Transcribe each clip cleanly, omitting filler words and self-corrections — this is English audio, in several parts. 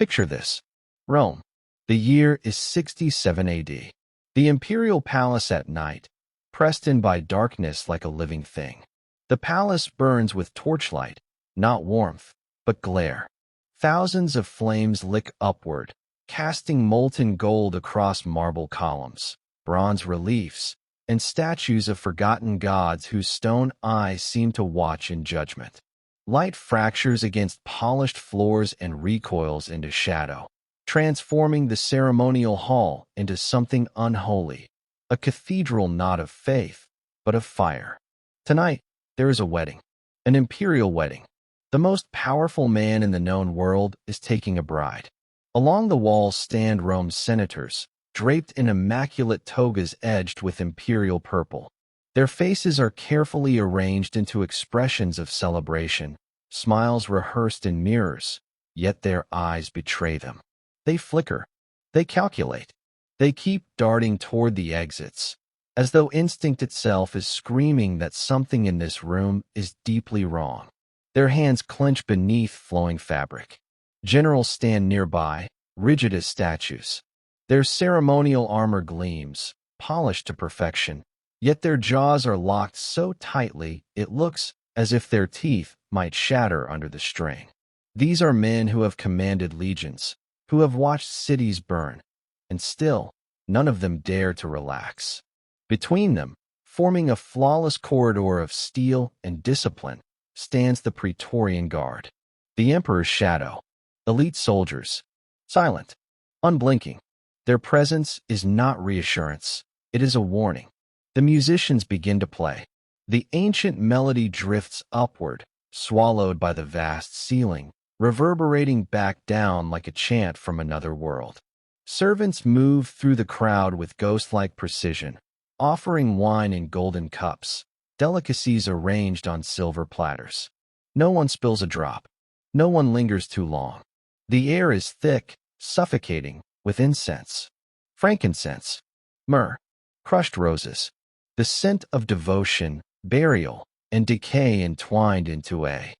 Picture this. Rome. The year is 67 AD. The imperial palace at night, pressed in by darkness like a living thing. The palace burns with torchlight, not warmth, but glare. Thousands of flames lick upward, casting molten gold across marble columns, bronze reliefs, and statues of forgotten gods whose stone eyes seem to watch in judgment. Light fractures against polished floors and recoils into shadow, transforming the ceremonial hall into something unholy, a cathedral not of faith, but of fire. Tonight, there is a wedding, an imperial wedding. The most powerful man in the known world is taking a bride. Along the walls stand Rome's senators, draped in immaculate togas edged with imperial purple. Their faces are carefully arranged into expressions of celebration, smiles rehearsed in mirrors, yet their eyes betray them. They flicker. They calculate. They keep darting toward the exits, as though instinct itself is screaming that something in this room is deeply wrong. Their hands clench beneath flowing fabric. Generals stand nearby, rigid as statues. Their ceremonial armor gleams, polished to perfection, yet their jaws are locked so tightly it looks as if their teeth might shatter under the strain. These are men who have commanded legions, who have watched cities burn, and still, none of them dare to relax. Between them, forming a flawless corridor of steel and discipline, stands the Praetorian Guard, the Emperor's shadow, elite soldiers, silent, unblinking. Their presence is not reassurance, it is a warning. The musicians begin to play. The ancient melody drifts upward, swallowed by the vast ceiling, reverberating back down like a chant from another world. Servants move through the crowd with ghost-like precision, offering wine in golden cups, delicacies arranged on silver platters. No one spills a drop. No one lingers too long. The air is thick, suffocating, with incense, frankincense, myrrh, crushed roses, the scent of devotion, burial, and decay entwined into a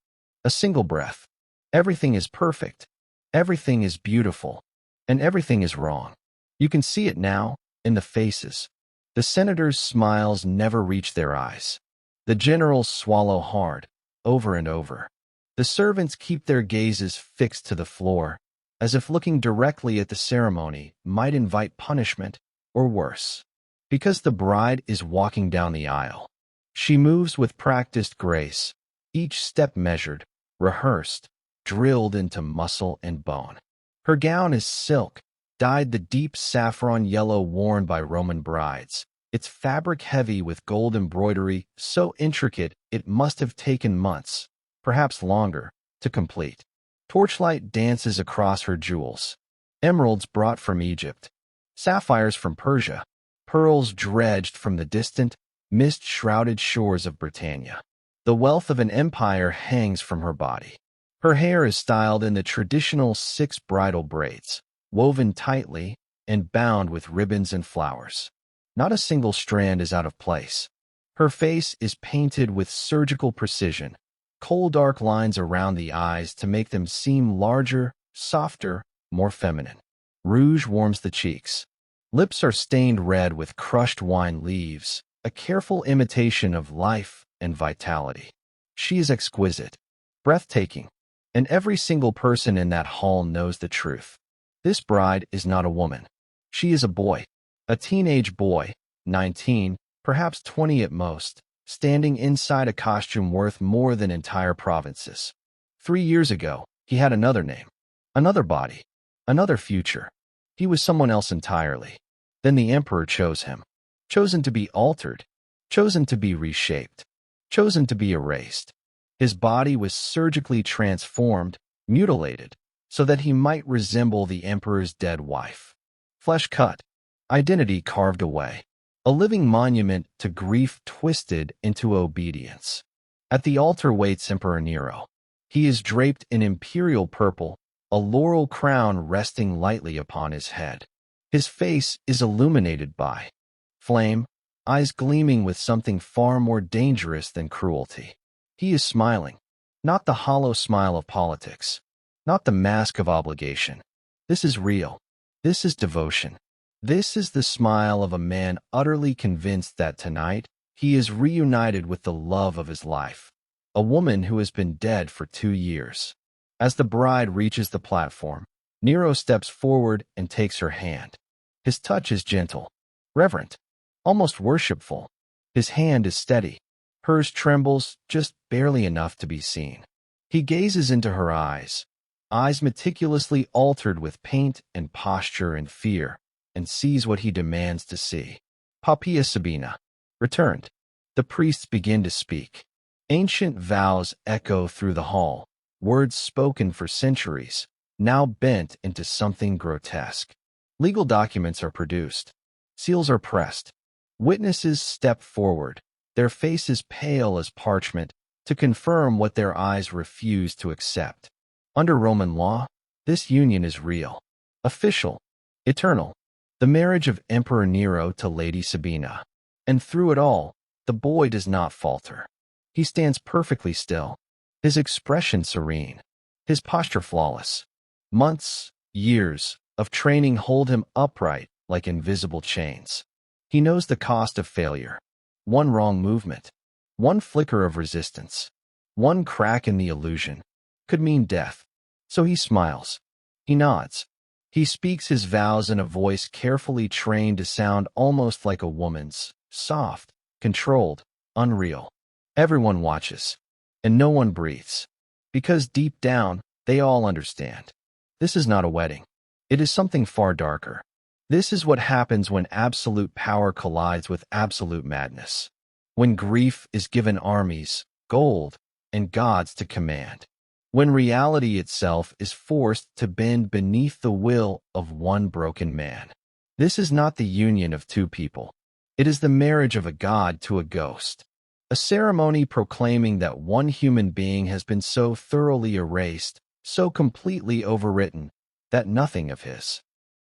single breath. Everything is perfect, everything is beautiful, and everything is wrong. You can see it now, in the faces. The senators' smiles never reach their eyes. The generals swallow hard, over and over. The servants keep their gazes fixed to the floor, as if looking directly at the ceremony might invite punishment, or worse. Because the bride is walking down the aisle. She moves with practiced grace, each step measured, rehearsed, drilled into muscle and bone. Her gown is silk, dyed the deep saffron yellow worn by Roman brides, its fabric heavy with gold embroidery so intricate it must have taken months, perhaps longer, to complete. Torchlight dances across her jewels, emeralds brought from Egypt, sapphires from Persia, pearls dredged from the distant, mist-shrouded shores of Britannia. The wealth of an empire hangs from her body. Her hair is styled in the traditional 6 bridal braids, woven tightly and bound with ribbons and flowers. Not a single strand is out of place. Her face is painted with surgical precision, coal dark lines around the eyes to make them seem larger, softer, more feminine. Rouge warms the cheeks. Lips are stained red with crushed wine leaves, a careful imitation of life and vitality. She is exquisite, breathtaking, and every single person in that hall knows the truth. This bride is not a woman. She is a boy, a teenage boy, 19, perhaps 20 at most, standing inside a costume worth more than entire provinces. 3 years ago, he had another name, another body, another future. He was someone else entirely. Then the emperor chose him, chosen to be altered, chosen to be reshaped, chosen to be erased. His body was surgically transformed, mutilated, so that he might resemble the emperor's dead wife. Flesh cut, identity carved away, a living monument to grief twisted into obedience. At the altar waits Emperor Nero. He is draped in imperial purple, a laurel crown resting lightly upon his head. His face is illuminated by flame, eyes gleaming with something far more dangerous than cruelty. He is smiling, not the hollow smile of politics, not the mask of obligation, This is real. This is devotion. This is the smile of a man utterly convinced that tonight he is reunited with the love of his life, a woman who has been dead for 2 years. As the bride reaches the platform, Nero steps forward and takes her hand. His touch is gentle, reverent, almost worshipful. His hand is steady. Hers trembles just barely enough to be seen. He gazes into her eyes meticulously altered with paint and posture and fear, and sees what he demands to see. Pappia Sabina, returned. The priests begin to speak. Ancient vows echo through the hall, words spoken for centuries, now bent into something grotesque. Legal documents are produced. Seals are pressed. Witnesses step forward, their faces pale as parchment, to confirm what their eyes refuse to accept. Under Roman law, this union is real, official, eternal. The marriage of Emperor Nero to Lady Sabina. And through it all, the boy does not falter. He stands perfectly still, his expression serene, his posture flawless. Months, years of training hold him upright like invisible chains. He knows the cost of failure. One wrong movement, one flicker of resistance, one crack in the illusion could mean death. So he smiles. He nods. He speaks his vows in a voice carefully trained to sound almost like a woman's, soft, controlled, unreal. Everyone watches, and no one breathes, because deep down, they all understand. This is not a wedding. It is something far darker. This is what happens when absolute power collides with absolute madness. When grief is given armies, gold, and gods to command. When reality itself is forced to bend beneath the will of one broken man. This is not the union of two people. It is the marriage of a god to a ghost. A ceremony proclaiming that one human being has been so thoroughly erased, so completely overwritten, that nothing of his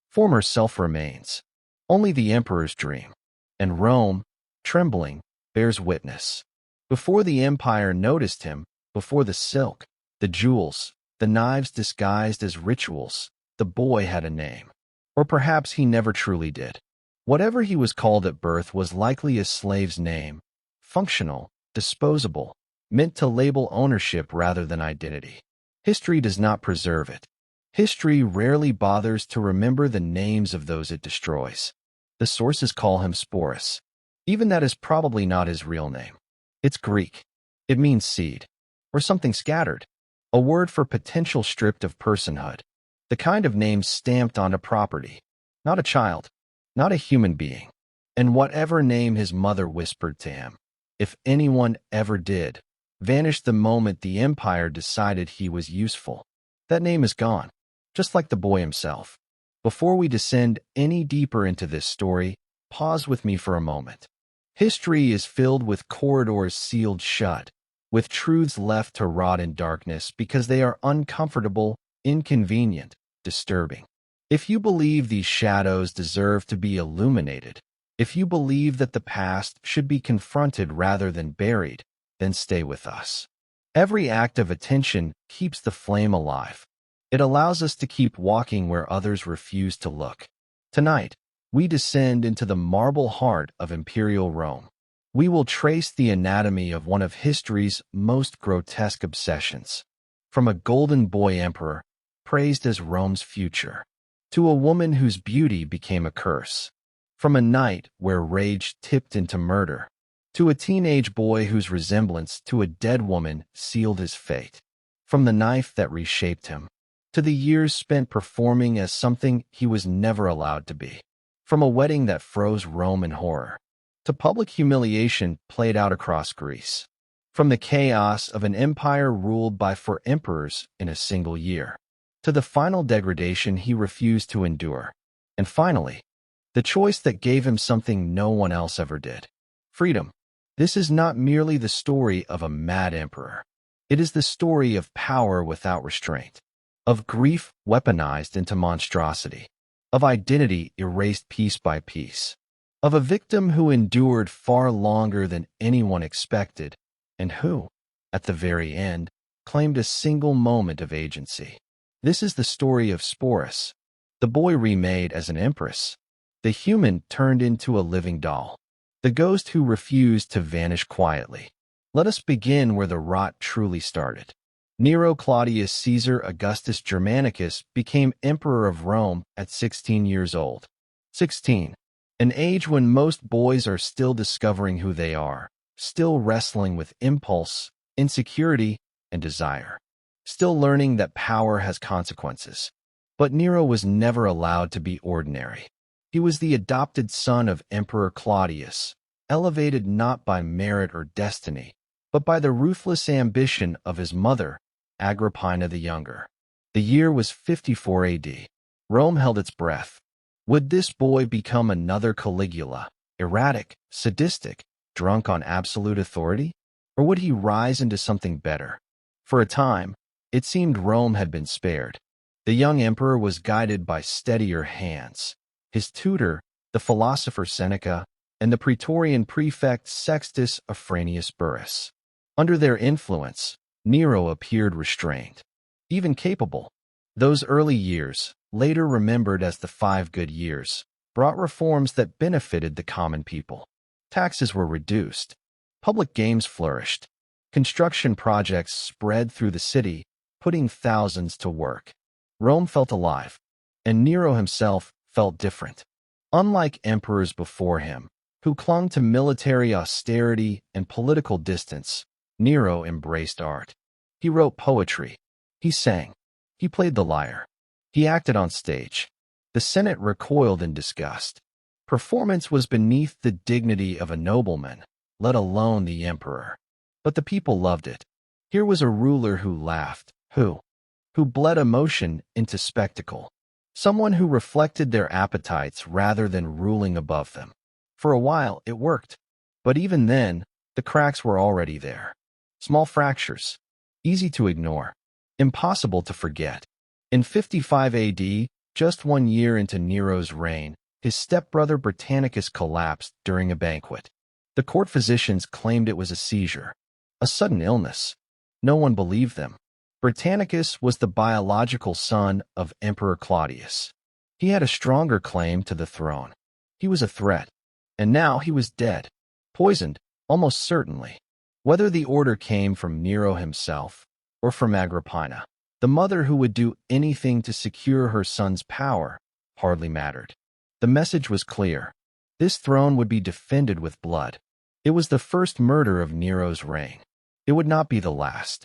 former self remains. Only the emperor's dream. And Rome, trembling, bears witness. Before the empire noticed him, before the silk, the jewels, the knives disguised as rituals, the boy had a name. Or perhaps he never truly did. Whatever he was called at birth was likely a slave's name, functional, disposable, meant to label ownership rather than identity. History does not preserve it. History rarely bothers to remember the names of those it destroys. The sources call him Sporus. Even that is probably not his real name. It's Greek. It means seed, or something scattered. A word for potential stripped of personhood. The kind of name stamped onto property. Not a child. Not a human being. And whatever name his mother whispered to him, if anyone ever did, vanished the moment the empire decided he was useful. That name is gone, just like the boy himself. Before we descend any deeper into this story, pause with me for a moment. History is filled with corridors sealed shut, with truths left to rot in darkness because they are uncomfortable, inconvenient, disturbing. If you believe these shadows deserve to be illuminated, if you believe that the past should be confronted rather than buried, then stay with us. Every act of attention keeps the flame alive. It allows us to keep walking where others refuse to look. Tonight, we descend into the marble heart of Imperial Rome. We will trace the anatomy of one of history's most grotesque obsessions. From a golden boy emperor, praised as Rome's future, to a woman whose beauty became a curse. From a night where rage tipped into murder, to a teenage boy whose resemblance to a dead woman sealed his fate. From the knife that reshaped him, to the years spent performing as something he was never allowed to be. From a wedding that froze Rome in horror, to public humiliation played out across Greece. From the chaos of an empire ruled by 4 emperors in a single year, to the final degradation he refused to endure. And finally, the choice that gave him something no one else ever did. Freedom. This is not merely the story of a mad emperor. It is the story of power without restraint, of grief weaponized into monstrosity, of identity erased piece by piece, of a victim who endured far longer than anyone expected, and who, at the very end, claimed a single moment of agency. This is the story of Sporus, The boy remade as an empress. The human turned into a living doll. The ghost who refused to vanish quietly. Let us begin where the rot truly started. Nero Claudius Caesar Augustus Germanicus became emperor of Rome at 16 years old. 16. An age when most boys are still discovering who they are, still wrestling with impulse, insecurity, and desire, still learning that power has consequences. But Nero was never allowed to be ordinary. He was the adopted son of Emperor Claudius, elevated not by merit or destiny, but by the ruthless ambition of his mother, Agrippina the Younger. The year was 54 AD. Rome held its breath. Would this boy become another Caligula, erratic, sadistic, drunk on absolute authority? Or would he rise into something better? For a time, it seemed Rome had been spared. The young emperor was guided by steadier hands. His tutor, the philosopher Seneca, and the praetorian prefect Sextus Afranius Burrus. Under their influence, Nero appeared restrained, even capable. Those early years, later remembered as the 5 good years, brought reforms that benefited the common people. Taxes were reduced. Public games flourished. Construction projects spread through the city, putting thousands to work. Rome felt alive, and Nero himself felt different. Unlike emperors before him, who clung to military austerity and political distance, Nero embraced art. He wrote poetry. He sang. He played the lyre. He acted on stage. The Senate recoiled in disgust. Performance was beneath the dignity of a nobleman, let alone the emperor. But the people loved it. Here was a ruler who laughed, who bled emotion into spectacle. Someone who reflected their appetites rather than ruling above them. For a while, it worked. But even then, the cracks were already there. Small fractures, easy to ignore, impossible to forget. In 55 AD, just 1 year into Nero's reign, his stepbrother Britannicus collapsed during a banquet. The court physicians claimed it was a seizure, a sudden illness. No one believed them. Britannicus was the biological son of Emperor Claudius. He had a stronger claim to the throne. He was a threat, and now he was dead, poisoned, almost certainly. Whether the order came from Nero himself or from Agrippina, the mother who would do anything to secure her son's power, hardly mattered. The message was clear. This throne would be defended with blood. It was the first murder of Nero's reign. It would not be the last.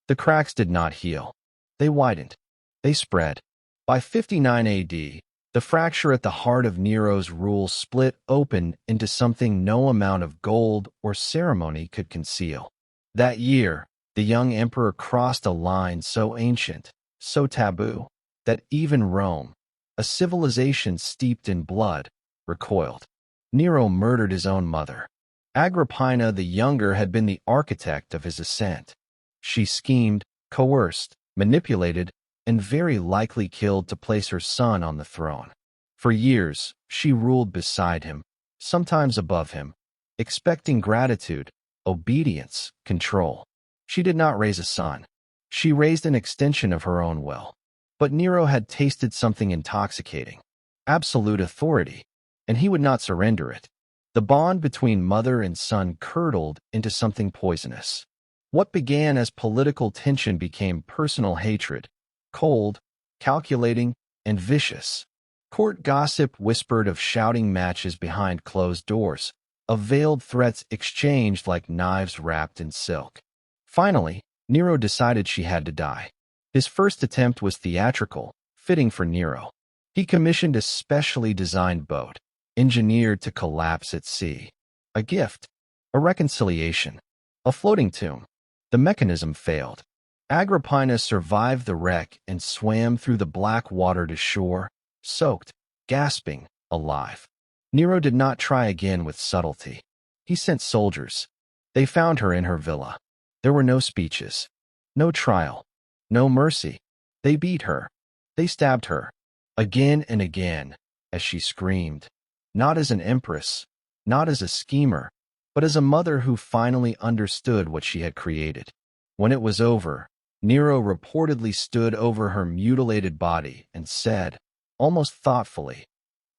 The cracks did not heal. They widened. They spread. By 59 AD, the fracture at the heart of Nero's rule split open into something no amount of gold or ceremony could conceal. That year, the young emperor crossed a line so ancient, so taboo, that even Rome, a civilization steeped in blood, recoiled. Nero murdered his own mother. Agrippina the Younger had been the architect of his ascent. She schemed, coerced, manipulated, and very likely killed to place her son on the throne. For years, she ruled beside him, sometimes above him, expecting gratitude, obedience, control. She did not raise a son. She raised an extension of her own will. But Nero had tasted something intoxicating, absolute authority, and he would not surrender it. The bond between mother and son curdled into something poisonous. What began as political tension became personal hatred, cold, calculating, and vicious. Court gossip whispered of shouting matches behind closed doors, of veiled threats exchanged like knives wrapped in silk. Finally, Nero decided she had to die. His first attempt was theatrical, fitting for Nero. He commissioned a specially designed boat, engineered to collapse at sea. A gift, a reconciliation, a floating tomb. The mechanism failed. Agrippina survived the wreck and swam through the black water to shore, soaked, gasping, alive. Nero did not try again with subtlety. He sent soldiers. They found her in her villa. There were no speeches, no trial, no mercy. They beat her. They stabbed her, again and again, as she screamed, not as an empress, not as a schemer, but as a mother who finally understood what she had created. When it was over, Nero reportedly stood over her mutilated body and said, almost thoughtfully.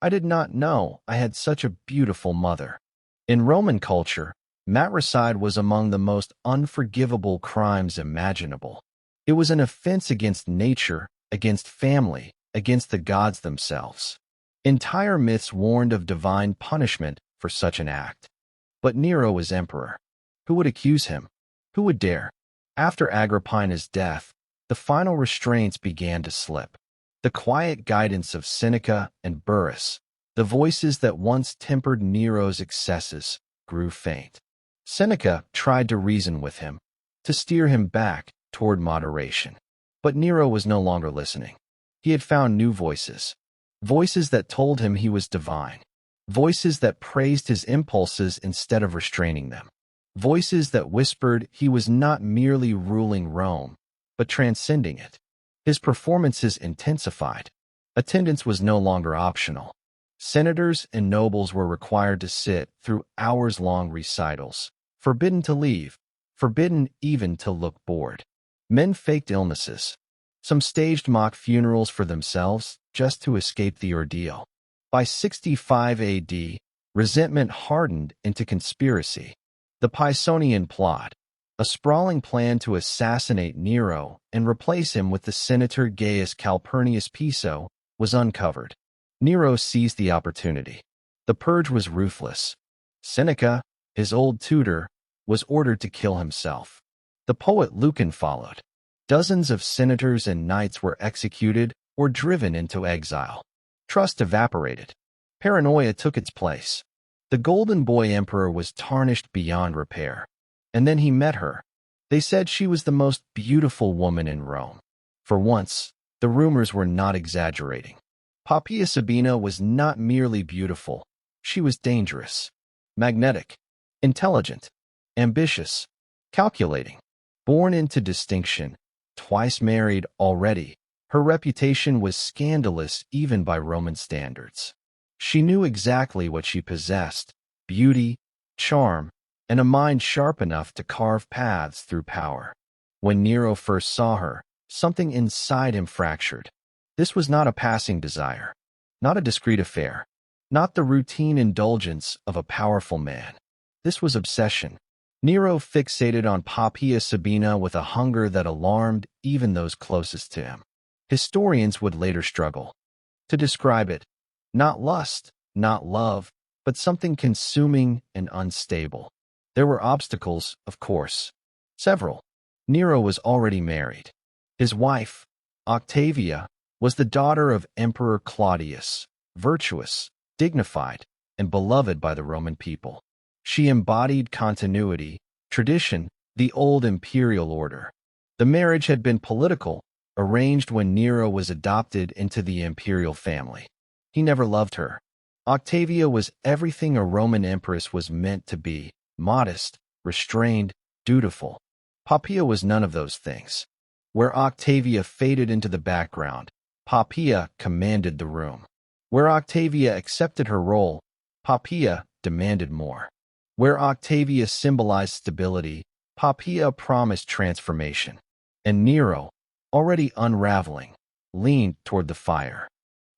I did not know I had such a beautiful mother. In Roman culture, matricide was among the most unforgivable crimes imaginable. It was an offense against nature, against family, against the gods themselves. Entire myths warned of divine punishment for such an act. But Nero was emperor. Who would accuse him? Who would dare? After Agrippina's death, the final restraints began to slip. The quiet guidance of Seneca and Burrus, the voices that once tempered Nero's excesses, grew faint. Seneca tried to reason with him, to steer him back toward moderation. But Nero was no longer listening. He had found new voices, voices that told him he was divine, voices that praised his impulses instead of restraining them, voices that whispered he was not merely ruling Rome, but transcending it. His performances intensified. Attendance was no longer optional. Senators and nobles were required to sit through hours-long recitals, forbidden to leave, forbidden even to look bored. Men faked illnesses. Some staged mock funerals for themselves just to escape the ordeal. By 65 AD, resentment hardened into conspiracy. The Pisonian plot, a sprawling plan to assassinate Nero and replace him with the senator Gaius Calpurnius Piso, was uncovered. Nero seized the opportunity. The purge was ruthless. Seneca, his old tutor, was ordered to kill himself. The poet Lucan followed. Dozens of senators and knights were executed or driven into exile. Trust evaporated. Paranoia took its place. The golden boy emperor was tarnished beyond repair. And then he met her. They said she was the most beautiful woman in Rome. For once, the rumors were not exaggerating. Poppaea Sabina was not merely beautiful. She was dangerous, magnetic, intelligent, ambitious, calculating. Born into distinction, twice married already, her reputation was scandalous even by Roman standards. She knew exactly what she possessed: beauty, charm, and a mind sharp enough to carve paths through power. When Nero first saw her, something inside him fractured. This was not a passing desire, not a discreet affair, not the routine indulgence of a powerful man. This was obsession. Nero fixated on Poppaea Sabina with a hunger that alarmed even those closest to him. Historians would later struggle to describe it. Not lust, not love, but something consuming and unstable. There were obstacles, of course. Several. Nero was already married. His wife, Octavia, was the daughter of Emperor Claudius, virtuous, dignified, and beloved by the Roman people. She embodied continuity, tradition, the old imperial order. The marriage had been political, arranged when Nero was adopted into the imperial family. He never loved her. Octavia was everything a Roman empress was meant to be: modest, restrained, dutiful. Poppaea was none of those things. Where Octavia faded into the background, Poppaea commanded the room. Where Octavia accepted her role, Poppaea demanded more. Where Octavia symbolized stability, Poppaea promised transformation. And Nero, already unraveling, leaned toward the fire.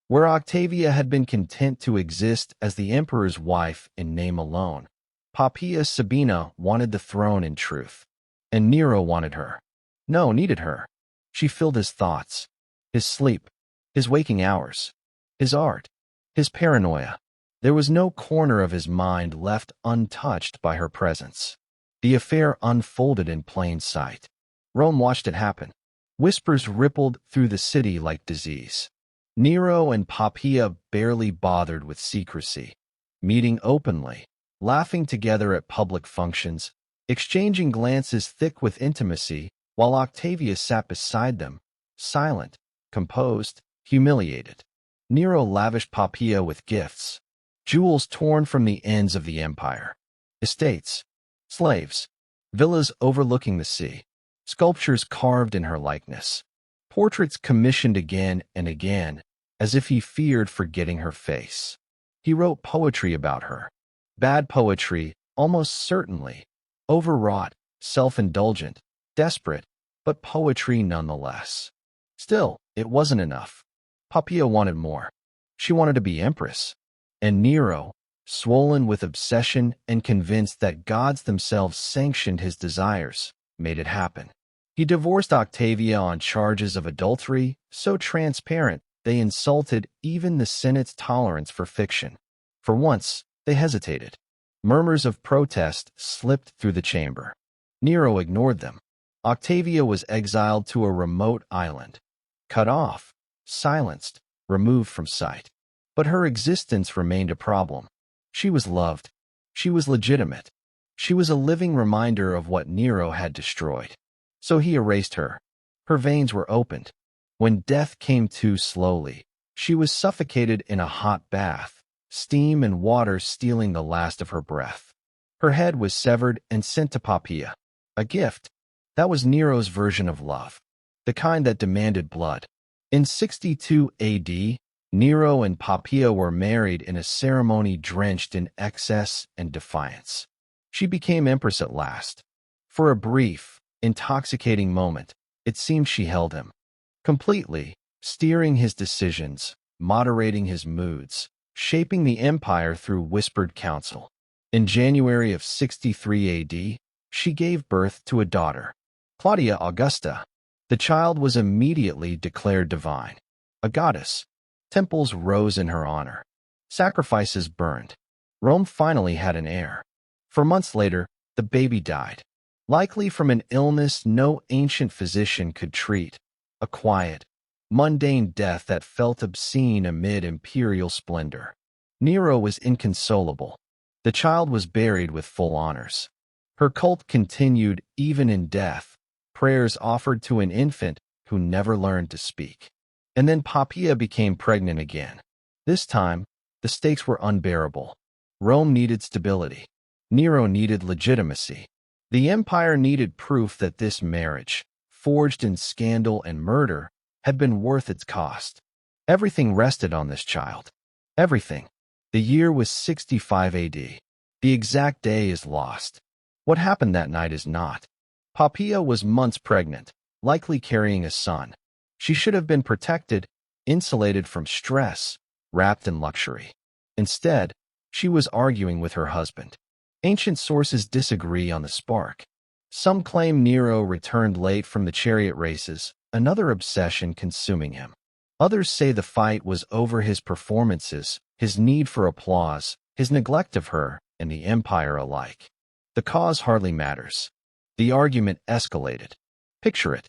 Where Octavia had been content to exist as the emperor's wife in name alone, Poppaea Sabina wanted the throne in truth. And Nero wanted her. No, needed her. She filled his thoughts, his sleep, his waking hours, his art, his paranoia. There was no corner of his mind left untouched by her presence. The affair unfolded in plain sight. Rome watched it happen. Whispers rippled through the city like disease. Nero and Poppaea barely bothered with secrecy, meeting openly, laughing together at public functions, exchanging glances thick with intimacy, while Octavia sat beside them, silent, composed, humiliated. Nero lavished Poppaea with gifts, jewels torn from the ends of the empire, estates, slaves, villas overlooking the sea, sculptures carved in her likeness, portraits commissioned again and again, as if he feared forgetting her face. He wrote poetry about her. Bad poetry, almost certainly, overwrought, self-indulgent, desperate, but poetry nonetheless. Still, it wasn't enough. Poppaea wanted more. She wanted to be empress. And Nero, swollen with obsession and convinced that gods themselves sanctioned his desires, made it happen. He divorced Octavia on charges of adultery, so transparent they insulted even the Senate's tolerance for fiction. For once, they hesitated. Murmurs of protest slipped through the chamber. Nero ignored them. Octavia was exiled to a remote island, cut off, silenced, removed from sight. But her existence remained a problem. She was loved. She was legitimate. She was a living reminder of what Nero had destroyed. So he erased her. Her veins were opened. When death came too slowly, she was suffocated in a hot bath, steam and water stealing the last of her breath. Her head was severed and sent to Poppaea, a gift. That was Nero's version of love, the kind that demanded blood. In 62 AD, Nero and Poppaea were married in a ceremony drenched in excess and defiance. She became empress at last. For a brief, intoxicating moment, it seemed she held him completely, steering his decisions, moderating his moods, shaping the empire through whispered counsel. In January of 63 AD, she gave birth to a daughter, Claudia Augusta. The child was immediately declared divine, a goddess. Temples rose in her honor. Sacrifices burned. Rome finally had an heir. 4 months later, the baby died, likely from an illness no ancient physician could treat. A quiet, mundane death that felt obscene amid imperial splendor. Nero was inconsolable. The child was buried with full honors. Her cult continued even in death, prayers offered to an infant who never learned to speak. And then Poppaea became pregnant again. This time, the stakes were unbearable. Rome needed stability. Nero needed legitimacy. The empire needed proof that this marriage, forged in scandal and murder, had been worth its cost. Everything rested on this child. Everything. The year was 65 AD. The exact day is lost. What happened that night is not. Poppaea was months pregnant, likely carrying a son. She should have been protected, insulated from stress, wrapped in luxury. Instead, she was arguing with her husband. Ancient sources disagree on the spark. Some claim Nero returned late from the chariot races, another obsession consuming him. Others say the fight was over his performances, his need for applause, his neglect of her, and the empire alike. The cause hardly matters. The argument escalated. Picture it.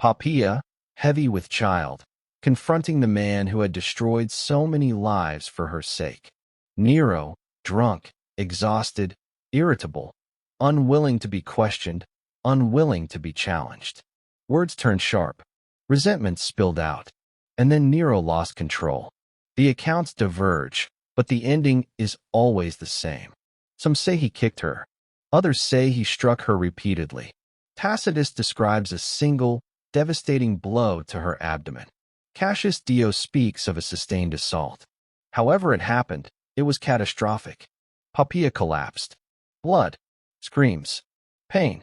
Poppaea, heavy with child, confronting the man who had destroyed so many lives for her sake. Nero, drunk, exhausted, irritable, unwilling to be questioned, unwilling to be challenged. Words turned sharp. Resentment spilled out. And then Nero lost control. The accounts diverge, but the ending is always the same. Some say he kicked her. Others say he struck her repeatedly. Tacitus describes a single, devastating blow to her abdomen. Cassius Dio speaks of a sustained assault. However it happened, it was catastrophic. Poppaea collapsed. Blood, screams, pain,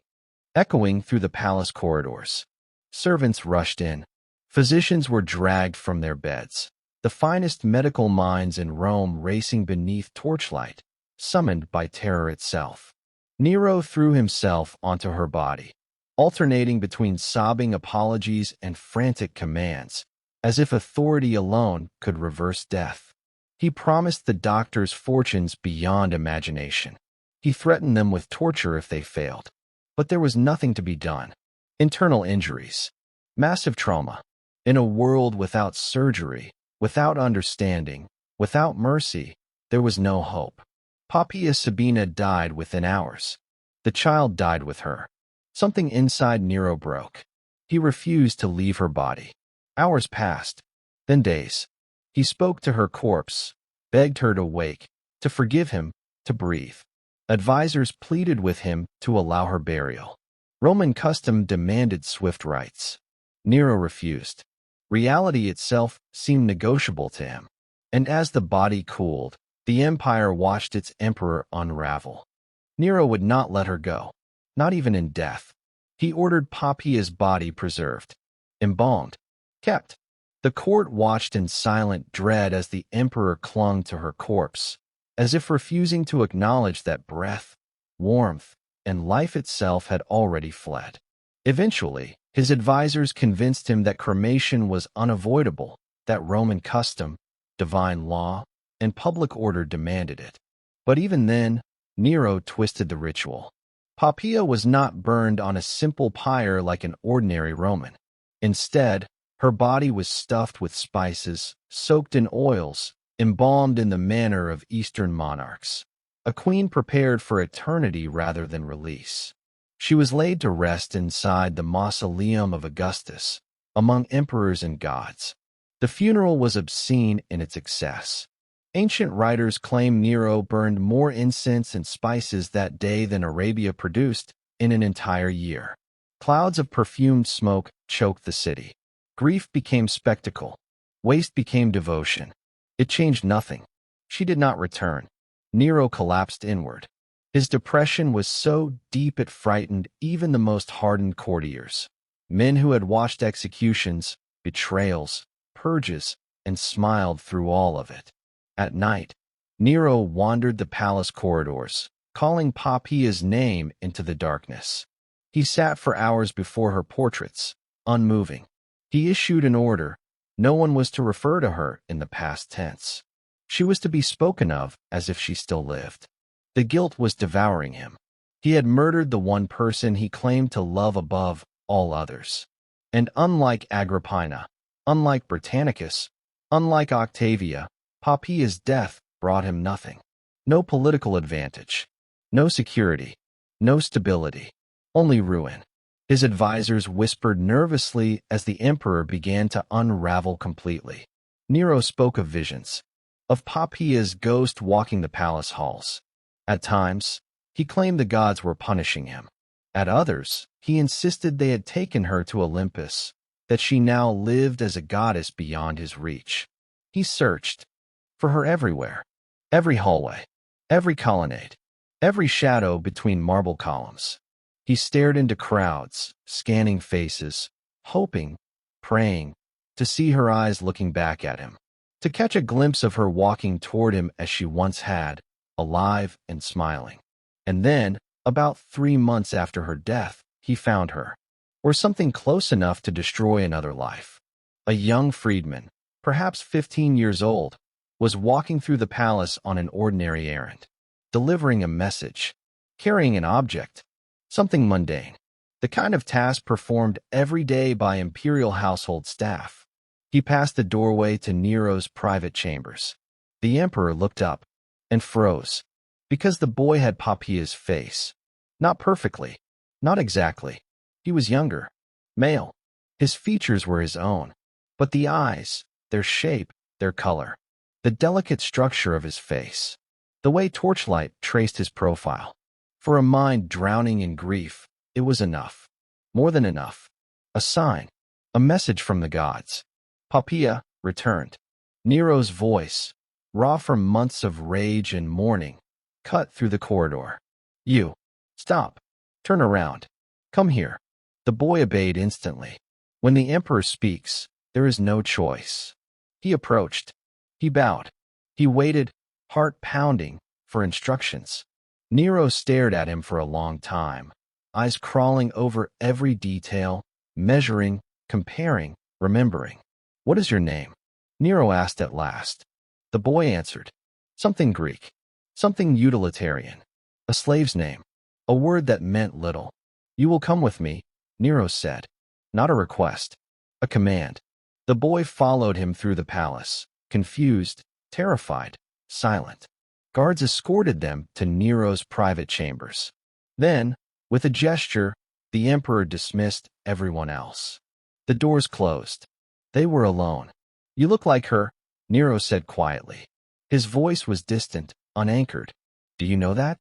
echoing through the palace corridors. Servants rushed in. Physicians were dragged from their beds. The finest medical minds in Rome racing beneath torchlight, summoned by terror itself. Nero threw himself onto her body, alternating between sobbing apologies and frantic commands, as if authority alone could reverse death. He promised the doctors fortunes beyond imagination. He threatened them with torture if they failed. But there was nothing to be done. Internal injuries, massive trauma. In a world without surgery, without understanding, without mercy, there was no hope. Poppaea Sabina died within hours. The child died with her. Something inside Nero broke. He refused to leave her body. Hours passed, then days. He spoke to her corpse, begged her to wake, to forgive him, to breathe. Advisors pleaded with him to allow her burial. Roman custom demanded swift rites. Nero refused. Reality itself seemed negotiable to him. And as the body cooled, the empire watched its emperor unravel. Nero would not let her go, not even in death. He ordered Poppaea's body preserved, embalmed, kept. The court watched in silent dread as the emperor clung to her corpse, as if refusing to acknowledge that breath, warmth, and life itself had already fled. Eventually, his advisors convinced him that cremation was unavoidable, that Roman custom, divine law, and public order demanded it. But even then, Nero twisted the ritual. Poppaea was not burned on a simple pyre like an ordinary Roman. Instead, her body was stuffed with spices, soaked in oils, embalmed in the manner of Eastern monarchs. A queen prepared for eternity rather than release. She was laid to rest inside the mausoleum of Augustus, among emperors and gods. The funeral was obscene in its excess. Ancient writers claim Nero burned more incense and spices that day than Arabia produced in an entire year. Clouds of perfumed smoke choked the city. Grief became spectacle. Waste became devotion. It changed nothing. She did not return. Nero collapsed inward. His depression was so deep it frightened even the most hardened courtiers. Men who had watched executions, betrayals, purges, and smiled through all of it. At night, Nero wandered the palace corridors, calling Poppaea's name into the darkness. He sat for hours before her portraits, unmoving. He issued an order. No one was to refer to her in the past tense. She was to be spoken of as if she still lived. The guilt was devouring him. He had murdered the one person he claimed to love above all others. And unlike Agrippina, unlike Britannicus, unlike Octavia, Poppaea's death brought him nothing. No political advantage, no security, no stability, only ruin. His advisors whispered nervously as the emperor began to unravel completely. Nero spoke of visions, of Poppaea's ghost walking the palace halls. At times, he claimed the gods were punishing him. At others, he insisted they had taken her to Olympus, that she now lived as a goddess beyond his reach. He searched for her everywhere, every hallway, every colonnade, every shadow between marble columns. He stared into crowds, scanning faces, hoping, praying, to see her eyes looking back at him, to catch a glimpse of her walking toward him as she once had, alive and smiling. And then, about 3 months after her death, he found her, or something close enough to destroy another life. A young freedman, perhaps 15 years old, was walking through the palace on an ordinary errand, delivering a message, carrying an object, something mundane, the kind of task performed every day by imperial household staff. He passed the doorway to Nero's private chambers. The emperor looked up and froze, because the boy had Poppaea's face. Not perfectly, not exactly. He was younger, male. His features were his own, but the eyes, their shape, their color, the delicate structure of his face, the way torchlight traced his profile. For a mind drowning in grief, it was enough. More than enough. A sign, a message from the gods. Poppaea returned. Nero's voice, raw from months of rage and mourning, cut through the corridor. You. Stop. Turn around. Come here. The boy obeyed instantly. When the emperor speaks, there is no choice. He approached. He bowed. He waited, heart pounding, for instructions. Nero stared at him for a long time, eyes crawling over every detail, measuring, comparing, remembering. What is your name? Nero asked at last. The boy answered. Something Greek. Something utilitarian. A slave's name. A word that meant little. You will come with me, Nero said. Not a request. A command. The boy followed him through the palace, confused, terrified, silent. Guards escorted them to Nero's private chambers. Then, with a gesture, the emperor dismissed everyone else. The doors closed. They were alone. You look like her, Nero said quietly. His voice was distant, unanchored. Do you know that?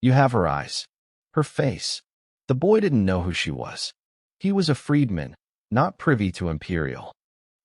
You have her eyes. Her face. The boy didn't know who she was. He was a freedman, not privy to imperial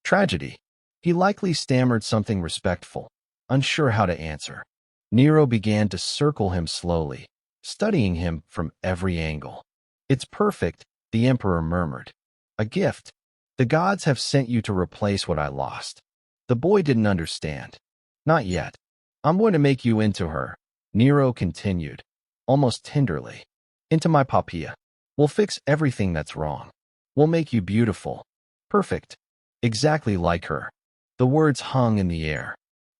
tragedy. He likely stammered something respectful, unsure how to answer. Nero began to circle him slowly, studying him from every angle. It's perfect, the emperor murmured. A gift. The gods have sent you to replace what I lost. The boy didn't understand. Not yet. I'm going to make you into her, Nero continued, almost tenderly. Into my Papilla. We'll fix everything that's wrong. We'll make you beautiful. Perfect. Exactly like her. The words hung in the air.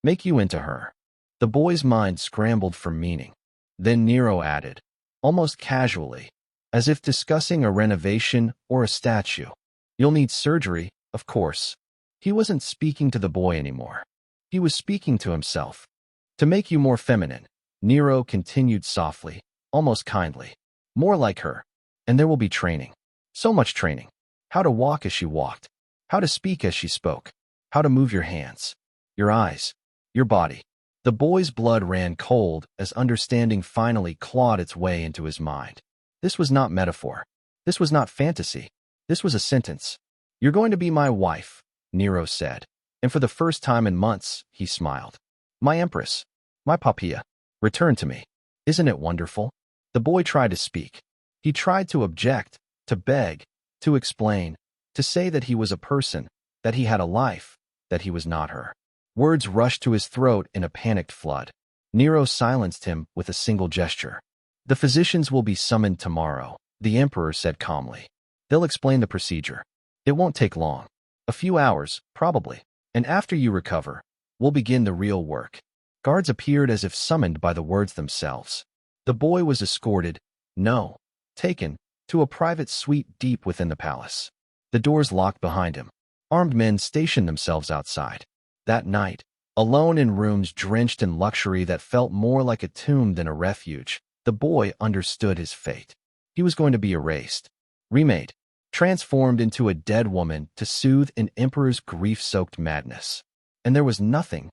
Make you into her. The boy's mind scrambled for meaning. Then Nero added, almost casually, as if discussing a renovation or a statue. You'll need surgery, of course. He wasn't speaking to the boy anymore. He was speaking to himself. To make you more feminine, Nero continued softly, almost kindly. More like her. And there will be training. So much training. How to walk as she walked. How to speak as she spoke. How to move your hands. Your eyes. Your body. The boy's blood ran cold as understanding finally clawed its way into his mind. This was not metaphor. This was not fantasy. This was a sentence. You're going to be my wife, Nero said. And for the first time in months, he smiled. My empress. My Papilla. Return to me. Isn't it wonderful? The boy tried to speak. He tried to object, to beg, to explain, to say that he was a person, that he had a life, that he was not her. Words rushed to his throat in a panicked flood. Nero silenced him with a single gesture. The physicians will be summoned tomorrow, the emperor said calmly. They'll explain the procedure. It won't take long. A few hours, probably. And after you recover, we'll begin the real work. Guards appeared as if summoned by the words themselves. The boy was escorted, taken, to a private suite deep within the palace. The doors locked behind him. Armed men stationed themselves outside. That night, alone in rooms drenched in luxury that felt more like a tomb than a refuge, the boy understood his fate. He was going to be erased, remade, transformed into a dead woman to soothe an emperor's grief-soaked madness. And there was nothing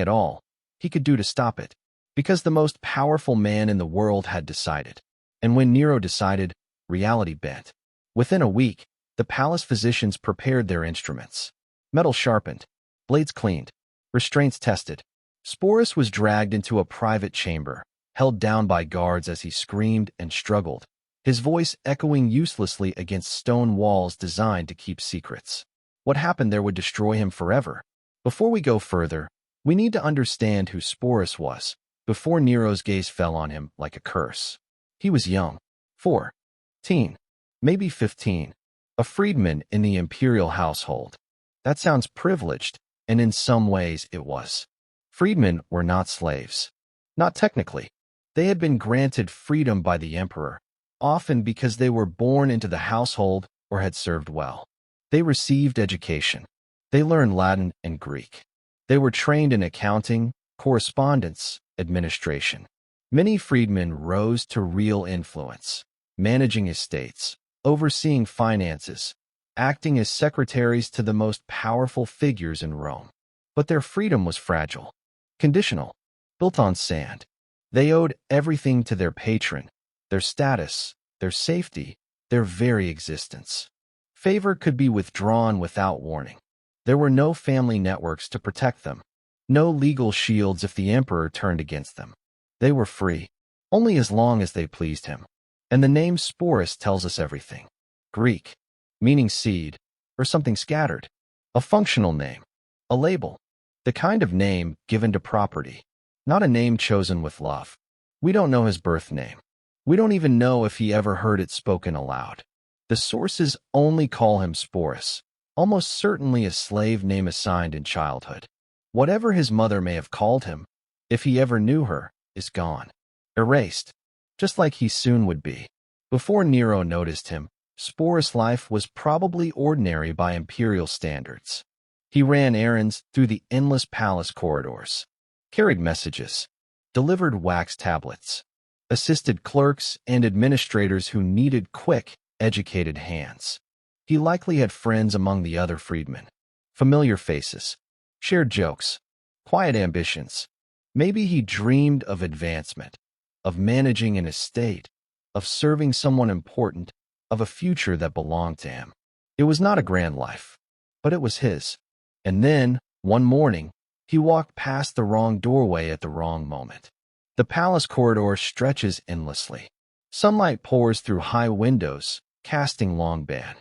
at all, he could do to stop it, because the most powerful man in the world had decided. And when Nero decided, reality bent. Within a week, the palace physicians prepared their instruments. Metal sharpened, blades cleaned, restraints tested. Sporus was dragged into a private chamber, held down by guards as he screamed and struggled, his voice echoing uselessly against stone walls designed to keep secrets. What happened there would destroy him forever. Before we go further, we need to understand who Sporus was, before Nero's gaze fell on him like a curse. He was young, 14, maybe 15, a freedman in the imperial household. That sounds privileged, and in some ways it was. Freedmen were not slaves. Not technically. They had been granted freedom by the emperor, often because they were born into the household or had served well. They received education. They learned Latin and Greek. They were trained in accounting, correspondence, administration. Many freedmen rose to real influence, managing estates, overseeing finances, acting as secretaries to the most powerful figures in Rome. But their freedom was fragile, conditional, built on sand. They owed everything to their patron, their status, their safety, their very existence. Favor could be withdrawn without warning. There were no family networks to protect them, no legal shields if the emperor turned against them. They were free, only as long as they pleased him. And the name Sporus tells us everything. Greek, meaning seed, or something scattered. A functional name, a label, the kind of name given to property, not a name chosen with love. We don't know his birth name. We don't even know if he ever heard it spoken aloud. The sources only call him Sporus, almost certainly a slave name assigned in childhood. Whatever his mother may have called him, if he ever knew her, is gone, erased, just like he soon would be. Before Nero noticed him, Sporus' life was probably ordinary by imperial standards. He ran errands through the endless palace corridors, carried messages, delivered wax tablets, assisted clerks and administrators who needed quick, educated hands. He likely had friends among the other freedmen, familiar faces, shared jokes, quiet ambitions. Maybe he dreamed of advancement, of managing an estate, of serving someone important, of a future that belonged to him. It was not a grand life, but it was his. And then, one morning, he walked past the wrong doorway at the wrong moment. The palace corridor stretches endlessly. Sunlight pours through high windows, casting long ban.